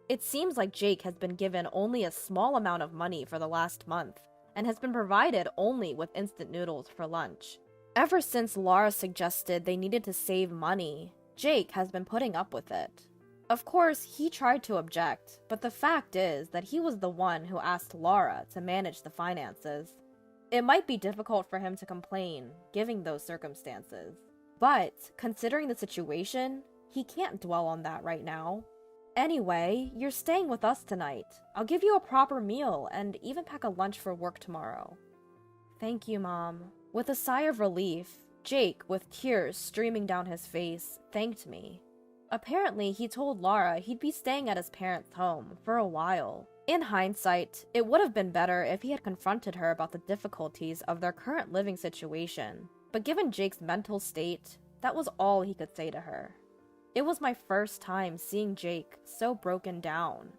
It seems like Jake has been given only a small amount of money for the last month, and has been provided only with instant noodles for lunch. Ever since Laura suggested they needed to save money, Jake has been putting up with it. Of course, he tried to object, but the fact is that he was the one who asked Laura to manage the finances. It might be difficult for him to complain, given those circumstances. But, considering the situation, he can't dwell on that right now. Anyway, you're staying with us tonight. I'll give you a proper meal and even pack a lunch for work tomorrow. Thank you, Mom. With a sigh of relief, Jake, with tears streaming down his face, thanked me. Apparently, he told Laura he'd be staying at his parents' home for a while. In hindsight, it would have been better if he had confronted her about the difficulties of their current living situation. But given Jake's mental state, that was all he could say to her. It was my first time seeing Jake so broken down.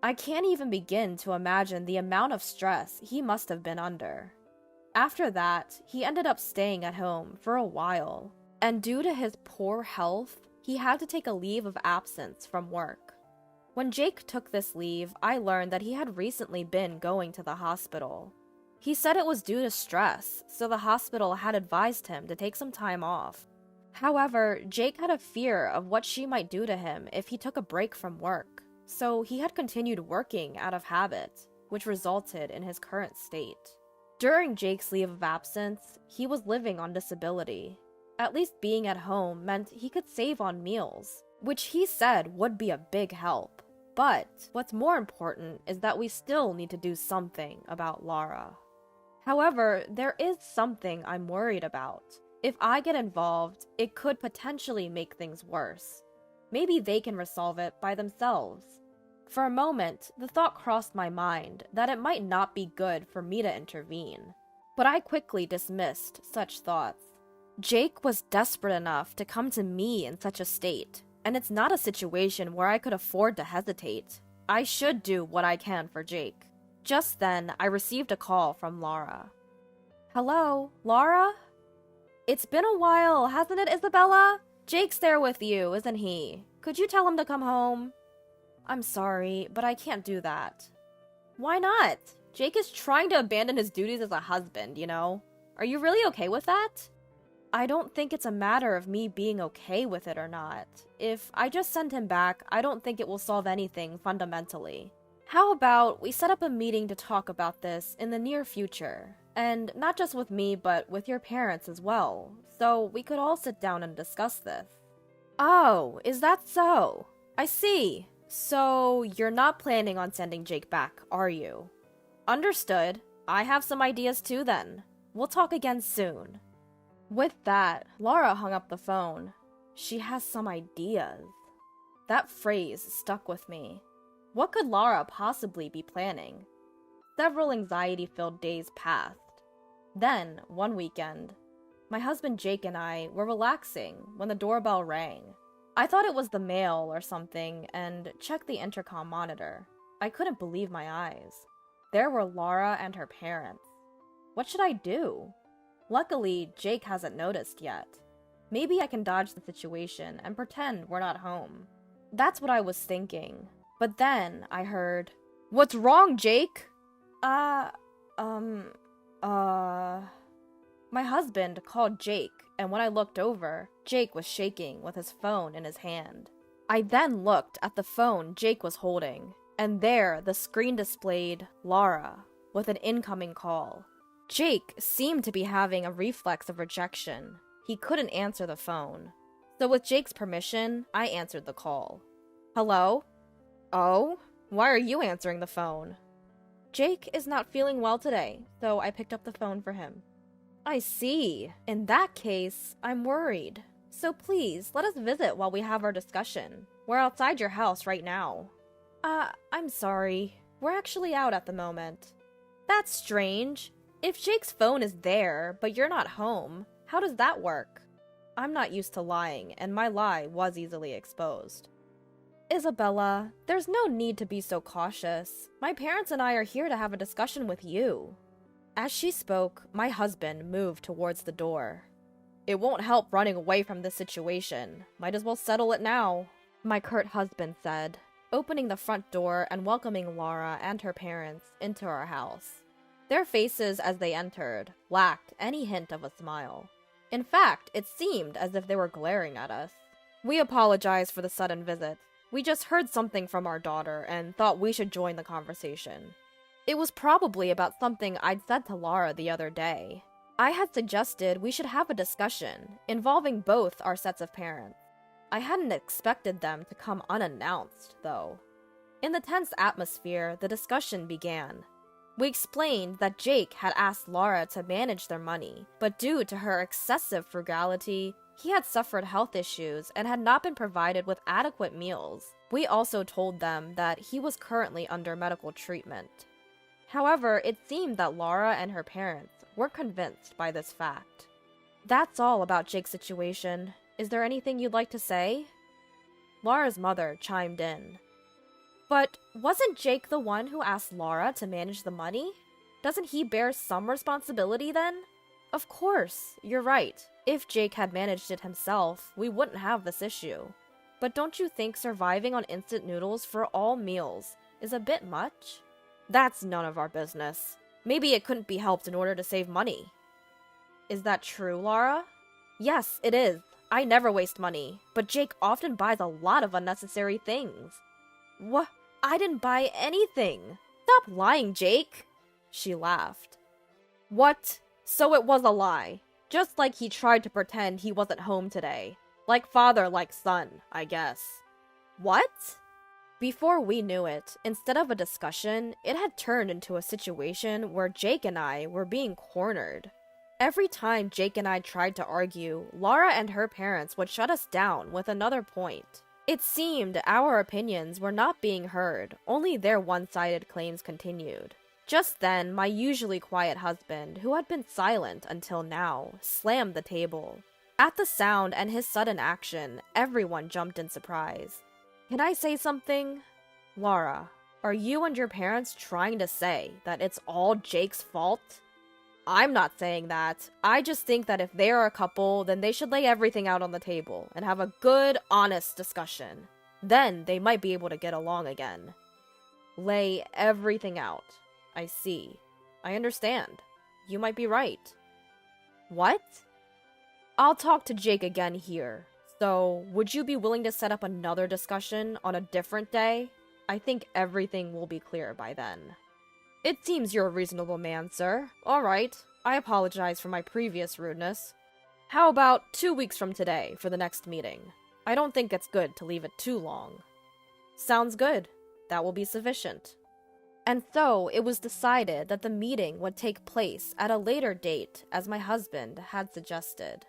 I can't even begin to imagine the amount of stress he must have been under. After that, he ended up staying at home for a while, and due to his poor health, he had to take a leave of absence from work. When Jake took this leave, I learned that he had recently been going to the hospital. He said it was due to stress, so the hospital had advised him to take some time off. However, Jake had a fear of what she might do to him if he took a break from work, so he had continued working out of habit, which resulted in his current state. During Jake's leave of absence, he was living on disability. At least being at home meant he could save on meals, which he said would be a big help. But what's more important is that we still need to do something about Laura. However, there is something I'm worried about. If I get involved, it could potentially make things worse. Maybe they can resolve it by themselves. For a moment, the thought crossed my mind that it might not be good for me to intervene. But I quickly dismissed such thoughts. Jake was desperate enough to come to me in such a state, and it's not a situation where I could afford to hesitate. I should do what I can for Jake. Just then, I received a call from Laura. Hello, Laura? It's been a while, hasn't it, Isabella? Jake's there with you, isn't he? Could you tell him to come home? I'm sorry, but I can't do that. Why not? Jake is trying to abandon his duties as a husband, you know? Are you really okay with that? I don't think it's a matter of me being okay with it or not. If I just send him back, I don't think it will solve anything fundamentally. How about we set up a meeting to talk about this in the near future? And not just with me, but with your parents as well, so we could all sit down and discuss this. Oh, is that so? I see. So, you're not planning on sending Jake back, are you? Understood. I have some ideas too then. We'll talk again soon. With that, Laura hung up the phone. She has some ideas. That phrase stuck with me. What could Laura possibly be planning? Several anxiety-filled days passed. Then, one weekend, my husband Jake and I were relaxing when the doorbell rang. I thought it was the mail or something and checked the intercom monitor. I couldn't believe my eyes. There were Laura and her parents. What should I do? Luckily, Jake hasn't noticed yet. Maybe I can dodge the situation and pretend we're not home. That's what I was thinking. But then I heard, "What's wrong, Jake?" My husband called Jake, and when I looked over, Jake was shaking with his phone in his hand. I then looked at the phone Jake was holding, and there the screen displayed Laura with an incoming call. Jake seemed to be having a reflex of rejection. He couldn't answer the phone. So with Jake's permission, I answered the call. "Hello? Oh? Why are you answering the phone?" "Jake is not feeling well today, so I picked up the phone for him." "I see. In that case, I'm worried. So please, let us visit while we have our discussion. We're outside your house right now." I'm sorry. We're actually out at the moment." "That's strange. If Jake's phone is there, but you're not home, how does that work?" I'm not used to lying, and my lie was easily exposed. "Isabella, there's no need to be so cautious. My parents and I are here to have a discussion with you." As she spoke, my husband moved towards the door. "It won't help running away from this situation. Might as well settle it now," my curt husband said, opening the front door and welcoming Laura and her parents into our house. Their faces as they entered lacked any hint of a smile. In fact, it seemed as if they were glaring at us. "We apologize for the sudden visit. We just heard something from our daughter and thought we should join the conversation." It was probably about something I'd said to Laura the other day. I had suggested we should have a discussion involving both our sets of parents. I hadn't expected them to come unannounced, though. In the tense atmosphere, the discussion began. We explained that Jake had asked Laura to manage their money, but due to her excessive frugality, he had suffered health issues and had not been provided with adequate meals. We also told them that he was currently under medical treatment. However, it seemed that Laura and her parents were convinced by this fact. "That's all about Jake's situation. Is there anything you'd like to say?" Laura's mother chimed in. "But wasn't Jake the one who asked Laura to manage the money? Doesn't he bear some responsibility then?" "Of course, you're right. If Jake had managed it himself, we wouldn't have this issue. But don't you think surviving on instant noodles for all meals is a bit much?" "That's none of our business. Maybe it couldn't be helped in order to save money." "Is that true, Laura?" "Yes, it is. I never waste money, but Jake often buys a lot of unnecessary things." "What? I didn't buy anything. Stop lying, Jake." She laughed. "What? So it was a lie. Just like he tried to pretend he wasn't home today. Like father, like son, I guess." "What?" Before we knew it, instead of a discussion, it had turned into a situation where Jake and I were being cornered. Every time Jake and I tried to argue, Laura and her parents would shut us down with another point. It seemed our opinions were not being heard, only their one-sided claims continued. Just then, my usually quiet husband, who had been silent until now, slammed the table. At the sound and his sudden action, everyone jumped in surprise. "Can I say something?" "Laura, are you and your parents trying to say that it's all Jake's fault?" "I'm not saying that. I just think that if they are a couple, then they should lay everything out on the table and have a good, honest discussion. Then they might be able to get along again." "Lay everything out. I see. I understand. You might be right." "What?" "I'll talk to Jake again here. So, would you be willing to set up another discussion on a different day? I think everything will be clear by then." "It seems you're a reasonable man, sir. All right. I apologize for my previous rudeness. How about 2 weeks from today for the next meeting? I don't think it's good to leave it too long." "Sounds good. That will be sufficient." And so it was decided that the meeting would take place at a later date, as my husband had suggested.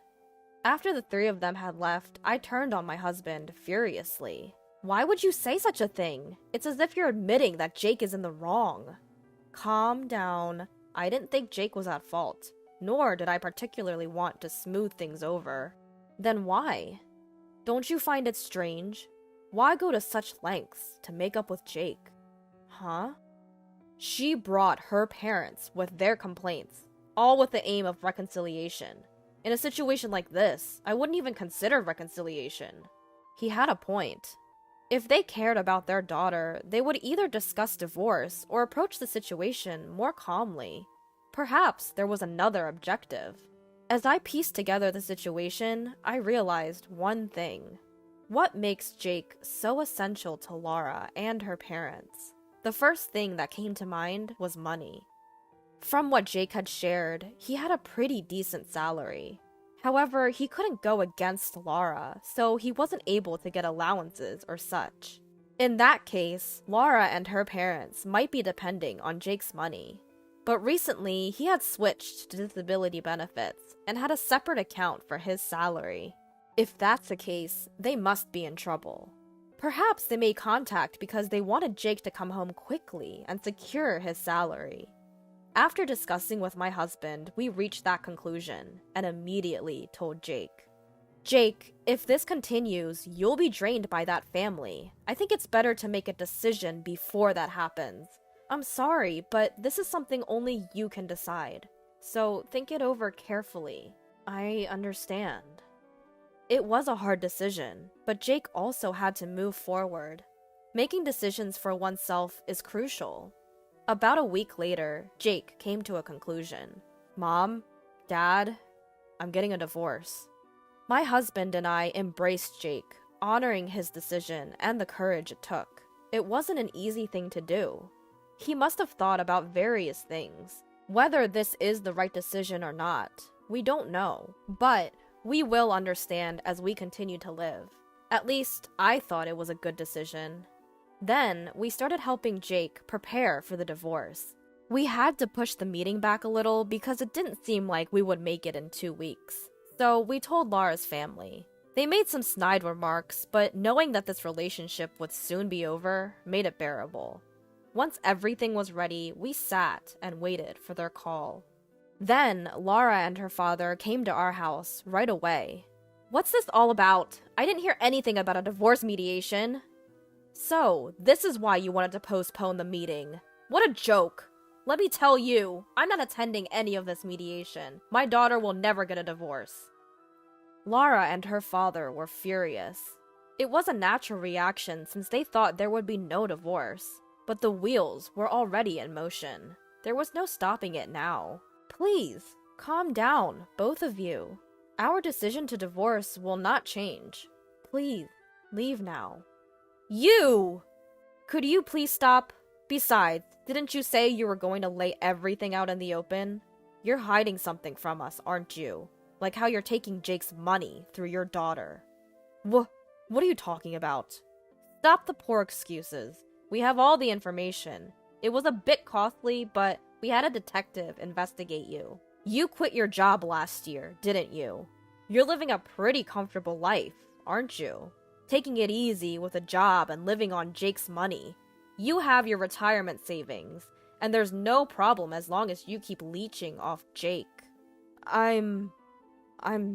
After the three of them had left, I turned on my husband furiously. Why would you say such a thing? It's as if you're admitting that Jake is in the wrong. Calm down. I didn't think Jake was at fault, nor did I particularly want to smooth things over. Then why? Don't you find it strange? Why go to such lengths to make up with Jake? Huh? She brought her parents with their complaints, all with the aim of reconciliation. In a situation like this, I wouldn't even consider reconciliation. He had a point. If they cared about their daughter, they would either discuss divorce or approach the situation more calmly. Perhaps there was another objective. As I pieced together the situation, I realized one thing. What makes Jake so essential to Laura and her parents? The first thing that came to mind was money. From what Jake had shared, he had a pretty decent salary. However, he couldn't go against Laura, so he wasn't able to get allowances or such. In that case, Laura and her parents might be depending on Jake's money. But recently, he had switched to disability benefits and had a separate account for his salary. If that's the case, they must be in trouble. Perhaps they made contact because they wanted Jake to come home quickly and secure his salary. After discussing with my husband, we reached that conclusion and immediately told Jake. Jake, if this continues, you'll be drained by that family. I think it's better to make a decision before that happens. I'm sorry, but this is something only you can decide. So think it over carefully. I understand. It was a hard decision, but Jake also had to move forward. Making decisions for oneself is crucial. About a week later, Jake came to a conclusion. Mom, Dad, I'm getting a divorce. My husband and I embraced Jake, honoring his decision and the courage it took. It wasn't an easy thing to do. He must have thought about various things. Whether this is the right decision or not, we don't know. But we will understand as we continue to live. At least, I thought it was a good decision. Then, we started helping Jake prepare for the divorce. We had to push the meeting back a little because it didn't seem like we would make it in 2 weeks. So, we told Laura's family. They made some snide remarks, but knowing that this relationship would soon be over made it bearable. Once everything was ready, we sat and waited for their call. Then, Laura and her father came to our house right away. What's this all about? I didn't hear anything about a divorce mediation. So, this is why you wanted to postpone the meeting. What a joke. Let me tell you, I'm not attending any of this mediation. My daughter will never get a divorce. Laura and her father were furious. It was a natural reaction since they thought there would be no divorce. But the wheels were already in motion. There was no stopping it now. Please, calm down, both of you. Our decision to divorce will not change. Please, leave now. You! Could you please stop? Besides, didn't you say you were going to lay everything out in the open? You're hiding something from us, aren't you? Like how you're taking Jake's money through your daughter. What are you talking about? Stop the poor excuses. We have all the information. It was a bit costly, but we had a detective investigate you. You quit your job last year, didn't you? You're living a pretty comfortable life, aren't you? Taking it easy with a job and living on Jake's money. You have your retirement savings, and there's no problem as long as you keep leeching off Jake. I'm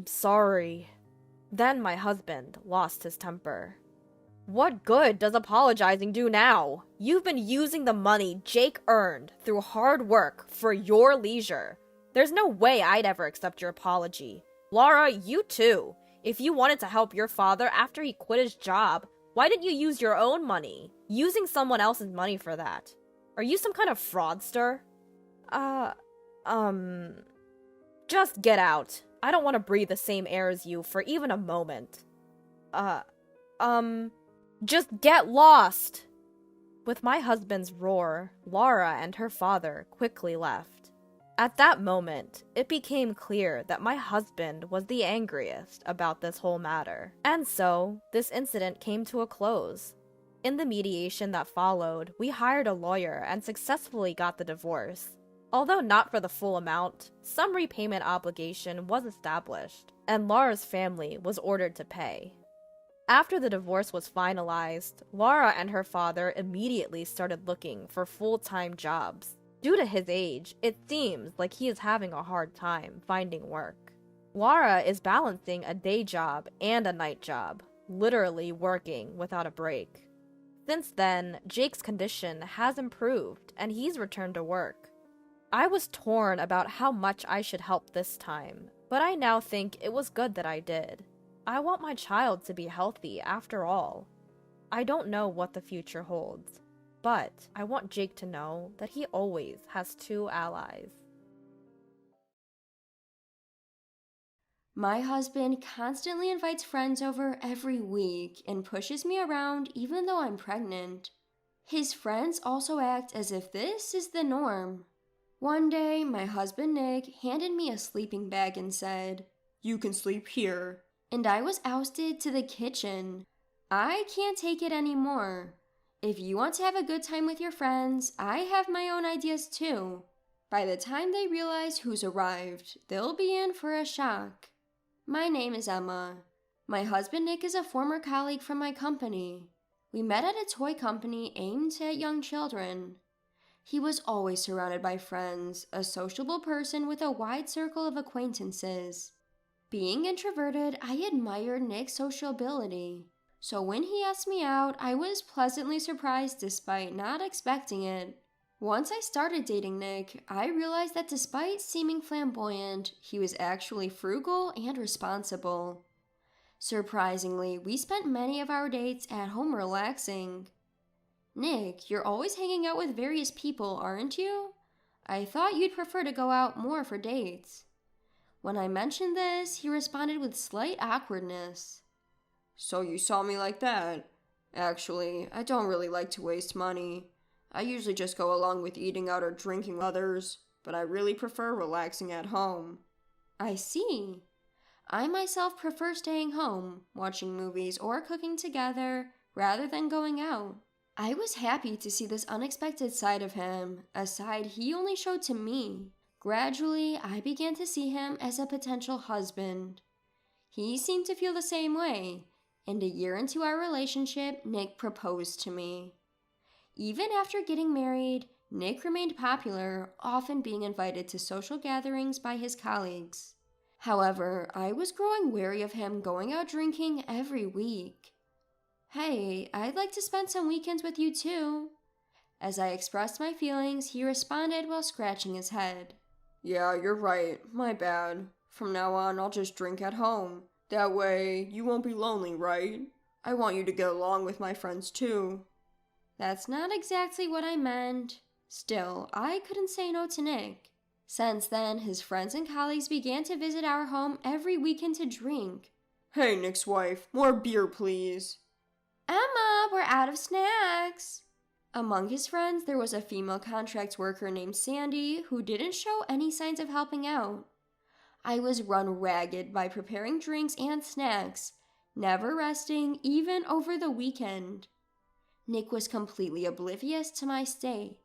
sorry. Then my husband lost his temper. What good does apologizing do now? You've been using the money Jake earned through hard work for your leisure. There's no way I'd ever accept your apology. Laura, you too. If you wanted to help your father after he quit his job, why didn't you use your own money? Using someone else's money for that. Are you some kind of fraudster? Just get out. I don't want to breathe the same air as you for even a moment. Just get lost! With my husband's roar, Laura and her father quickly left. At that moment, it became clear that my husband was the angriest about this whole matter. And so, this incident came to a close. In the mediation that followed, we hired a lawyer and successfully got the divorce. Although not for the full amount, some repayment obligation was established, and Laura's family was ordered to pay. After the divorce was finalized, Laura and her father immediately started looking for full-time jobs. Due to his age, it seems like he is having a hard time finding work. Laura is balancing a day job and a night job, literally working without a break. Since then, Jake's condition has improved and he's returned to work. I was torn about how much I should help this time, but I now think it was good that I did. I want my child to be healthy after all. I don't know what the future holds, but I want Jake to know that he always has two allies. My husband constantly invites friends over every week and pushes me around even though I'm pregnant. His friends also act as if this is the norm. One day, my husband Nick handed me a sleeping bag and said, "You can sleep here." And I was ousted to the kitchen. I can't take it anymore. If you want to have a good time with your friends, I have my own ideas too. By the time they realize who's arrived, they'll be in for a shock. My name is Emma. My husband Nick is a former colleague from my company. We met at a toy company aimed at young children. He was always surrounded by friends, a sociable person with a wide circle of acquaintances. Being introverted, I admired Nick's sociability. So when he asked me out, I was pleasantly surprised despite not expecting it. Once I started dating Nick, I realized that despite seeming flamboyant, he was actually frugal and responsible. Surprisingly, we spent many of our dates at home relaxing. "Nick, you're always hanging out with various people, aren't you? I thought you'd prefer to go out more for dates." When I mentioned this, he responded with slight awkwardness. "So you saw me like that? Actually, I don't really like to waste money. I usually just go along with eating out or drinking with others, but I really prefer relaxing at home." "I see. I myself prefer staying home, watching movies or cooking together, rather than going out." I was happy to see this unexpected side of him, a side he only showed to me. Gradually, I began to see him as a potential husband. He seemed to feel the same way, and a year into our relationship, Nick proposed to me. Even after getting married, Nick remained popular, often being invited to social gatherings by his colleagues. However, I was growing wary of him going out drinking every week. "Hey, I'd like to spend some weekends with you too." As I expressed my feelings, he responded while scratching his head. "Yeah, you're right. My bad. From now on, I'll just drink at home. That way, you won't be lonely, right? I want you to get along with my friends too." That's not exactly what I meant. Still, I couldn't say no to Nick. Since then, his friends and colleagues began to visit our home every weekend to drink. "Hey, Nick's wife, more beer, please." "Emma, we're out of snacks." Among his friends, there was a female contract worker named Sandy who didn't show any signs of helping out. I was run ragged by preparing drinks and snacks, never resting even over the weekend. Nick was completely oblivious to my state.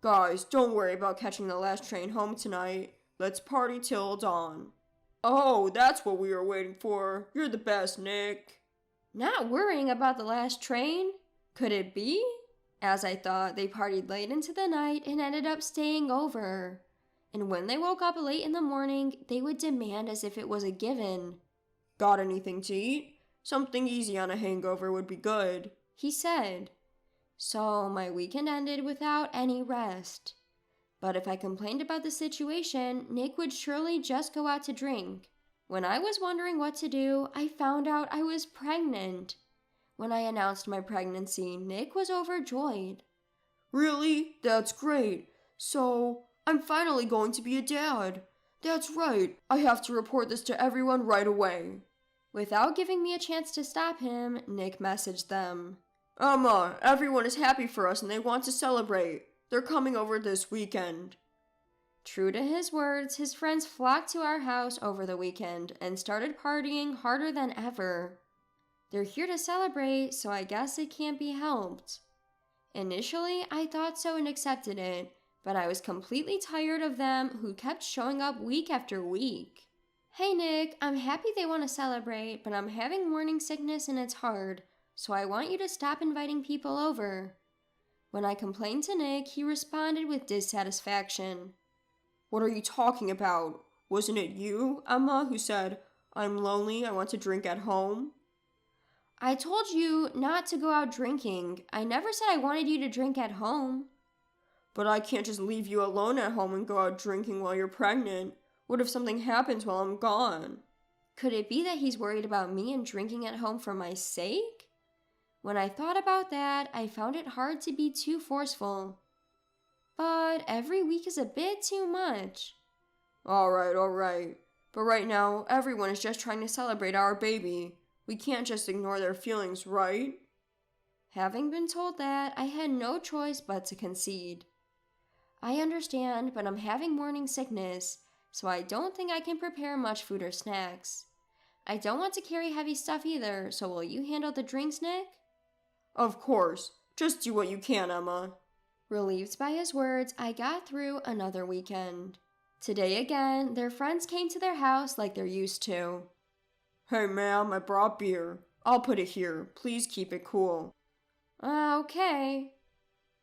"Guys, don't worry about catching the last train home tonight. Let's party till dawn." "Oh, that's what we were waiting for. You're the best, Nick." Not worrying about the last train? Could it be? As I thought, they partied late into the night and ended up staying over. And when they woke up late in the morning, they would demand as if it was a given. "Got anything to eat? Something easy on a hangover would be good," he said. So my weekend ended without any rest. But if I complained about the situation, Nick would surely just go out to drink. When I was wondering what to do, I found out I was pregnant. When I announced my pregnancy, Nick was overjoyed. "Really? That's great. So, I'm finally going to be a dad. That's right. I have to report this to everyone right away." Without giving me a chance to stop him, Nick messaged them. "Emma, everyone is happy for us and they want to celebrate. They're coming over this weekend." True to his words, his friends flocked to our house over the weekend and started partying harder than ever. They're here to celebrate, so I guess it can't be helped. Initially, I thought so and accepted it, but I was completely tired of them who kept showing up week after week. Hey Nick, I'm happy they want to celebrate, but I'm having morning sickness and it's hard, so I want you to stop inviting people over. When I complained to Nick, he responded with dissatisfaction. What are you talking about? Wasn't it you, Emma, who said, I'm lonely, I want to drink at home? I told you not to go out drinking. I never said I wanted you to drink at home. But I can't just leave you alone at home and go out drinking while you're pregnant. What if something happens while I'm gone? Could it be that he's worried about me and drinking at home for my sake? When I thought about that, I found it hard to be too forceful. But every week is a bit too much. All right. But right now, everyone is just trying to celebrate our baby. We can't just ignore their feelings, right? Having been told that, I had no choice but to concede. I understand, but I'm having morning sickness, so I don't think I can prepare much food or snacks. I don't want to carry heavy stuff either, so will you handle the drinks, Nick? Of course. Just do what you can, Emma. Relieved by his words, I got through another weekend. Today again, their friends came to their house like they're used to. Hey ma'am, I brought beer. I'll put it here. Please keep it cool. Okay.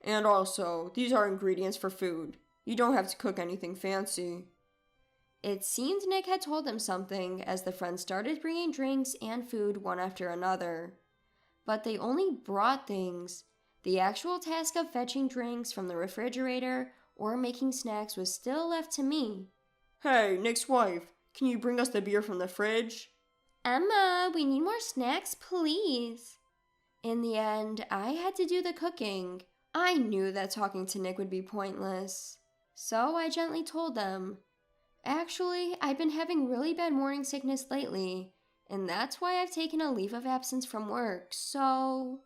And also, these are ingredients for food. You don't have to cook anything fancy. It seemed Nick had told them something as the friends started bringing drinks and food one after another. But they only brought things. The actual task of fetching drinks from the refrigerator or making snacks was still left to me. Hey, Nick's wife, can you bring us the beer from the fridge? Emma, we need more snacks, please. In the end, I had to do the cooking. I knew that talking to Nick would be pointless. So I gently told them, actually, I've been having really bad morning sickness lately, and that's why I've taken a leave of absence from work, so...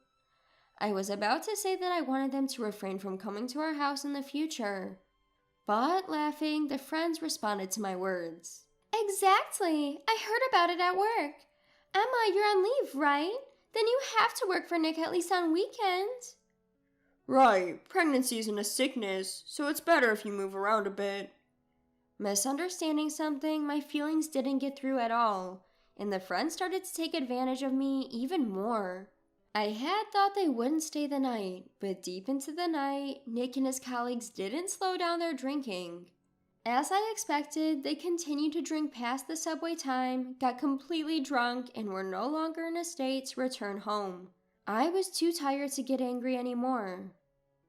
I was about to say that I wanted them to refrain from coming to our house in the future. But, laughing, the friends responded to my words. Exactly! I heard about it at work. Emma, you're on leave, right? Then you have to work for Nick at least on weekends. Right, pregnancy isn't a sickness, so it's better if you move around a bit. Misunderstanding something, my feelings didn't get through at all, and the friends started to take advantage of me even more. I had thought they wouldn't stay the night, but deep into the night, Nick and his colleagues didn't slow down their drinking. As I expected, they continued to drink past the subway time, got completely drunk, and were no longer in a state to return home. I was too tired to get angry anymore.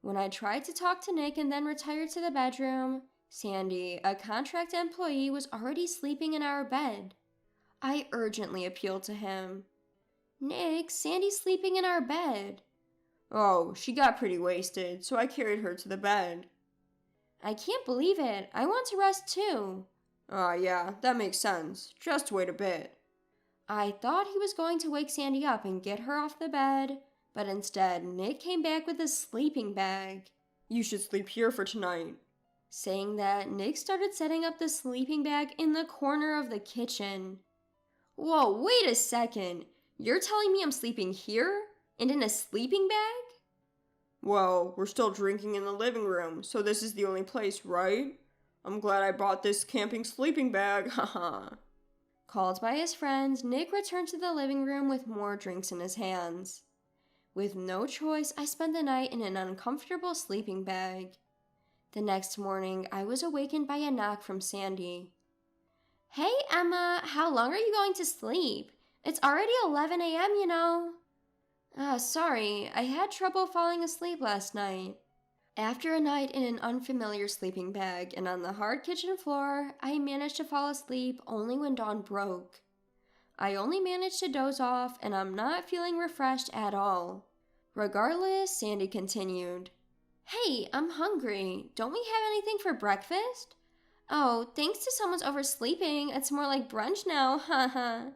When I tried to talk to Nick and then retired to the bedroom, Sandy, a contract employee, was already sleeping in our bed. I urgently appealed to him. Nick, Sandy's sleeping in our bed. Oh, she got pretty wasted, so I carried her to the bed. I can't believe it. I want to rest too. Yeah, that makes sense. Just wait a bit. I thought he was going to wake Sandy up and get her off the bed, but instead Nick came back with a sleeping bag. You should sleep here for tonight. Saying that, Nick started setting up the sleeping bag in the corner of the kitchen. Whoa, wait a second. You're telling me I'm sleeping here? And in a sleeping bag? Well, we're still drinking in the living room, so this is the only place, right? I'm glad I bought this camping sleeping bag, haha. Called by his friends, Nick returned to the living room with more drinks in his hands. With no choice, I spent the night in an uncomfortable sleeping bag. The next morning, I was awakened by a knock from Sandy. Hey, Emma, how long are you going to sleep? It's already 11 a.m., you know. Sorry, I had trouble falling asleep last night. After a night in an unfamiliar sleeping bag and on the hard kitchen floor, I managed to fall asleep only when dawn broke. I only managed to doze off, and I'm not feeling refreshed at all. Regardless, Sandy continued. Hey, I'm hungry. Don't we have anything for breakfast? Oh, thanks to someone's oversleeping, it's more like brunch now, haha.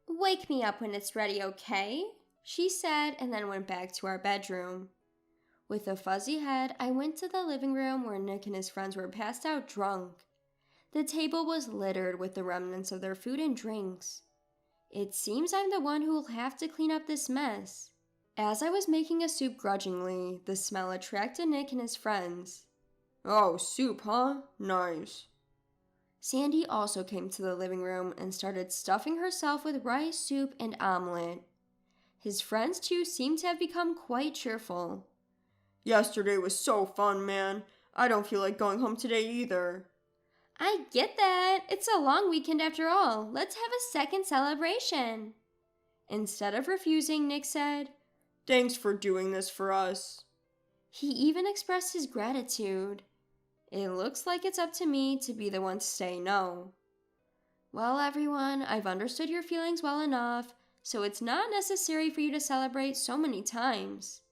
Wake me up when it's ready, okay? She said, and then went back to our bedroom. With a fuzzy head, I went to the living room where Nick and his friends were passed out drunk. The table was littered with the remnants of their food and drinks. It seems I'm the one who'll have to clean up this mess. As I was making a soup grudgingly, the smell attracted Nick and his friends. Oh, soup, huh? Nice. Sandy also came to the living room and started stuffing herself with rice, soup, and omelet. His friends too seemed to have become quite cheerful. Yesterday was so fun, man. I don't feel like going home today either. I get that. It's a long weekend after all. Let's have a second celebration. Instead of refusing, Nick said, Thanks for doing this for us. He even expressed his gratitude. It looks like it's up to me to be the one to say no. Well, everyone, I've understood your feelings well enough, so it's not necessary for you to celebrate so many times.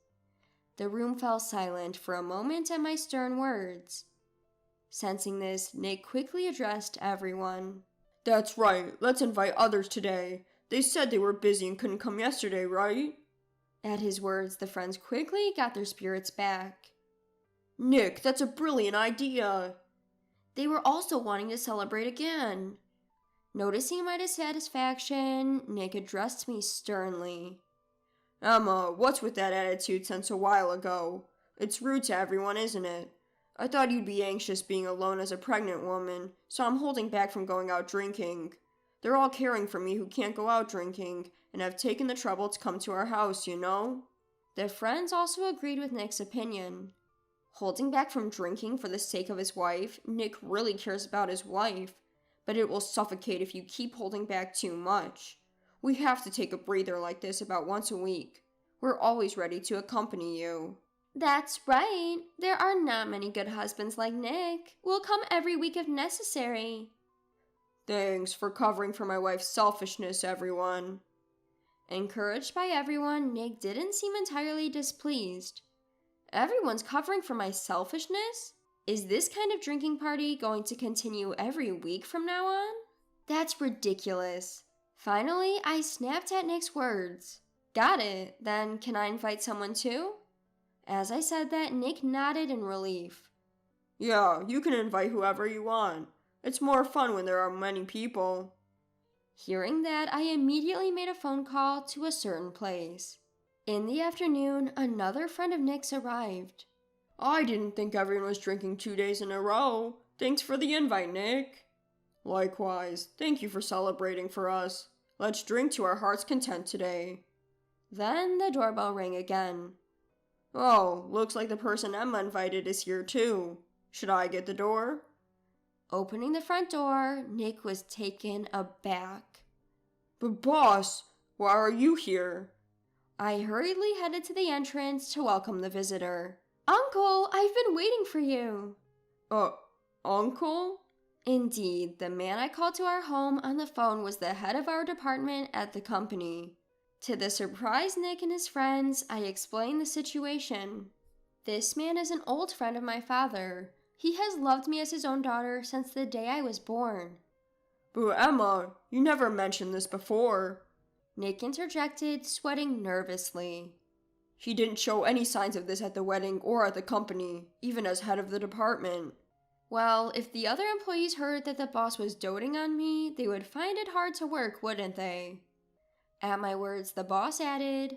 The room fell silent for a moment at my stern words. Sensing this, Nick quickly addressed everyone. That's right, let's invite others today. They said they were busy and couldn't come yesterday, right? At his words, the friends quickly got their spirits back. Nick, that's a brilliant idea. They were also wanting to celebrate again. Noticing my dissatisfaction, Nick addressed me sternly. Emma, what's with that attitude since a while ago? It's rude to everyone, isn't it? I thought you'd be anxious being alone as a pregnant woman, so I'm holding back from going out drinking. They're all caring for me who can't go out drinking, and have taken the trouble to come to our house, you know? The friends also agreed with Nick's opinion. Holding back from drinking for the sake of his wife, Nick really cares about his wife, but it will suffocate if you keep holding back too much. We have to take a breather like this about once a week. We're always ready to accompany you. That's right. There are not many good husbands like Nick. We'll come every week if necessary. Thanks for covering for my wife's selfishness, everyone. Encouraged by everyone, Nick didn't seem entirely displeased. Everyone's covering for my selfishness? Is this kind of drinking party going to continue every week from now on? That's ridiculous. Finally, I snapped at Nick's words. Got it. Then can I invite someone too? As I said that, Nick nodded in relief. Yeah, you can invite whoever you want. It's more fun when there are many people. Hearing that, I immediately made a phone call to a certain place. In the afternoon, another friend of Nick's arrived. I didn't think everyone was drinking 2 days in a row. Thanks for the invite, Nick. Likewise, thank you for celebrating for us. Let's drink to our heart's content today. Then the doorbell rang again. Oh, looks like the person Emma invited is here too. Should I get the door? Opening the front door, Nick was taken aback. But boss, why are you here? I hurriedly headed to the entrance to welcome the visitor. Uncle, I've been waiting for you. Uncle? Indeed, the man I called to our home on the phone was the head of our department at the company. To the surprised Nick and his friends, I explained the situation. This man is an old friend of my father. He has loved me as his own daughter since the day I was born. But Emma, you never mentioned this before. Nick interjected, sweating nervously. He didn't show any signs of this at the wedding or at the company, even as head of the department. Well, if the other employees heard that the boss was doting on me, they would find it hard to work, wouldn't they? At my words, the boss added,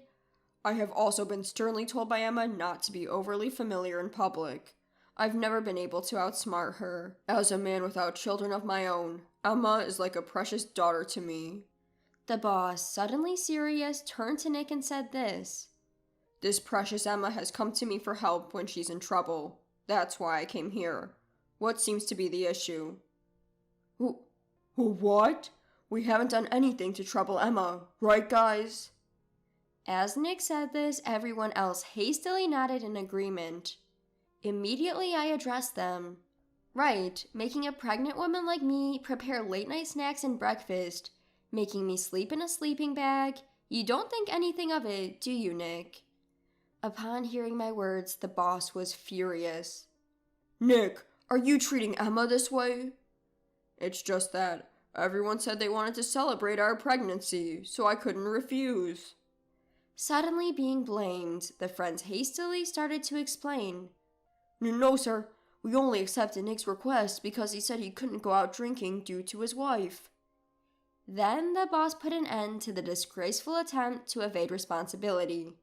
I have also been sternly told by Emma not to be overly familiar in public. I've never been able to outsmart her. As a man without children of my own, Emma is like a precious daughter to me. The boss, suddenly serious, turned to Nick and said this. This precious Emma has come to me for help when she's in trouble. That's why I came here. What seems to be the issue? What? We haven't done anything to trouble Emma, right, guys? As Nick said this, everyone else hastily nodded in agreement. Immediately, I addressed them. Right, making a pregnant woman like me prepare late-night snacks and breakfast, making me sleep in a sleeping bag. You don't think anything of it, do you, Nick? Upon hearing my words, the boss was furious. Nick, are you treating Emma this way? It's just that everyone said they wanted to celebrate our pregnancy, so I couldn't refuse. Suddenly being blamed, the friends hastily started to explain. No, sir. We only accepted Nick's request because he said he couldn't go out drinking due to his wife. Then the boss put an end to the disgraceful attempt to evade responsibility.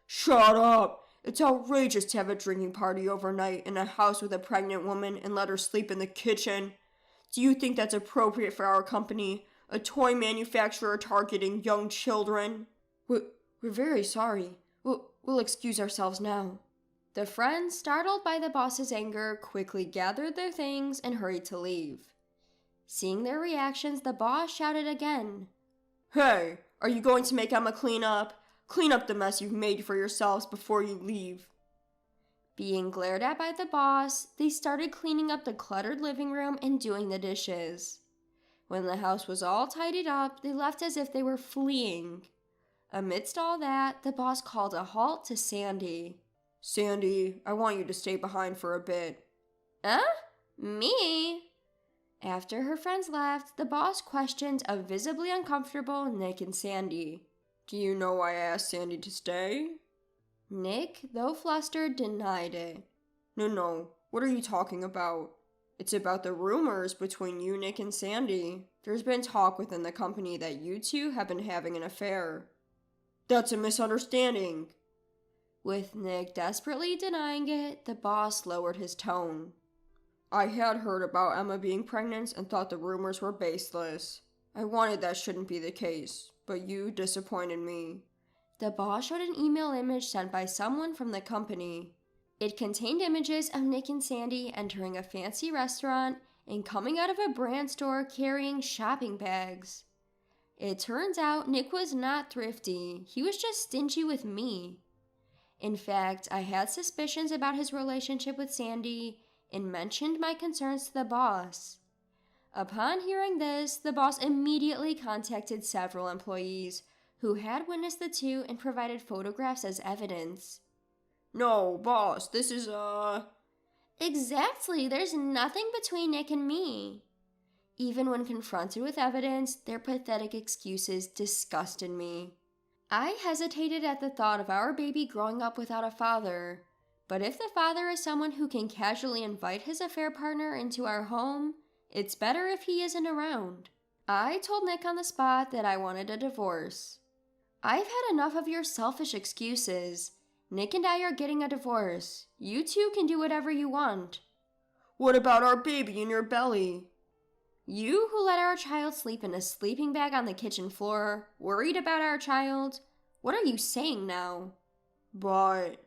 Shut up! It's outrageous to have a drinking party overnight in a house with a pregnant woman and let her sleep in the kitchen. Do you think that's appropriate for our company, a toy manufacturer targeting young children? We're very sorry. We'll excuse ourselves now. The friends, startled by the boss's anger, quickly gathered their things and hurried to leave. Seeing their reactions, the boss shouted again. Hey, are you going to make Emma clean up? Clean up the mess you've made for yourselves before you leave. Being glared at by the boss, they started cleaning up the cluttered living room and doing the dishes. When the house was all tidied up, they left as if they were fleeing. Amidst all that, the boss called a halt to Sandy. Sandy, I want you to stay behind for a bit. Me? After her friends left, the boss questioned a visibly uncomfortable Nick and Sandy. Do you know why I asked Sandy to stay? Nick, though flustered, denied it. No. What are you talking about? It's about the rumors between you, Nick, and Sandy. There's been talk within the company that you two have been having an affair. That's a misunderstanding. With Nick desperately denying it, the boss lowered his tone. I had heard about Emma being pregnant and thought the rumors were baseless. I wanted that shouldn't be the case, but you disappointed me. The boss showed an email image sent by someone from the company. It contained images of Nick and Sandy entering a fancy restaurant and coming out of a brand store carrying shopping bags. It turns out Nick was not thrifty, he was just stingy with me. In fact, I had suspicions about his relationship with Sandy and mentioned my concerns to the boss. Upon hearing this, the boss immediately contacted several employees who had witnessed the two and provided photographs as evidence. No, boss, this is, Exactly, there's nothing between Nick and me. Even when confronted with evidence, their pathetic excuses disgusted me. I hesitated at the thought of our baby growing up without a father, but if the father is someone who can casually invite his affair partner into our home, it's better if he isn't around. I told Nick on the spot that I wanted a divorce. I've had enough of your selfish excuses. Nick and I are getting a divorce. You two can do whatever you want. What about our baby in your belly? You who let our child sleep in a sleeping bag on the kitchen floor, worried about our child? What are you saying now? But...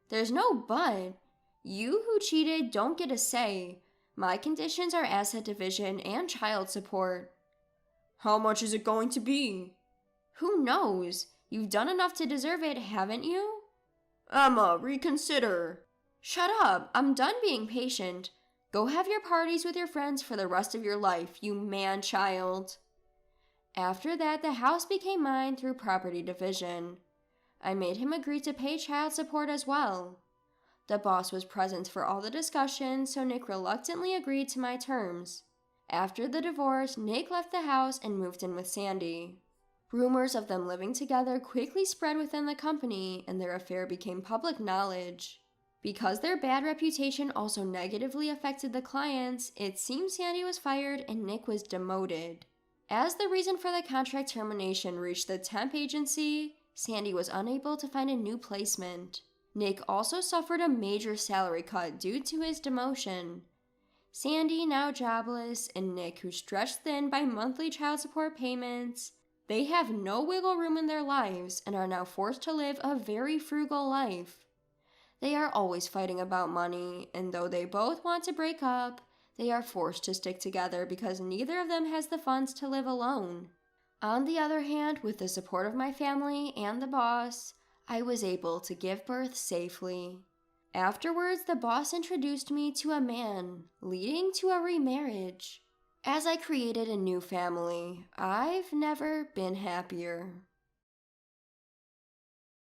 There's no but. You who cheated don't get a say. My conditions are asset division and child support. How much is it going to be? Who knows? You've done enough to deserve it, haven't you? Emma, reconsider. Shut up. I'm done being patient. Go have your parties with your friends for the rest of your life, you man-child. After that, the house became mine through property division. I made him agree to pay child support as well. The boss was present for all the discussions, so Nick reluctantly agreed to my terms. After the divorce, Nick left the house and moved in with Sandy. Rumors of them living together quickly spread within the company, and their affair became public knowledge. Because their bad reputation also negatively affected the clients, it seems Sandy was fired and Nick was demoted. As the reason for the contract termination reached the temp agency, Sandy was unable to find a new placement. Nick also suffered a major salary cut due to his demotion. Sandy, now jobless, and Nick, who stretched thin by monthly child support payments, they have no wiggle room in their lives and are now forced to live a very frugal life. They are always fighting about money, and though they both want to break up, they are forced to stick together because neither of them has the funds to live alone. On the other hand, with the support of my family and the boss, I was able to give birth safely. Afterwards, the boss introduced me to a man, leading to a remarriage. As I created a new family, I've never been happier.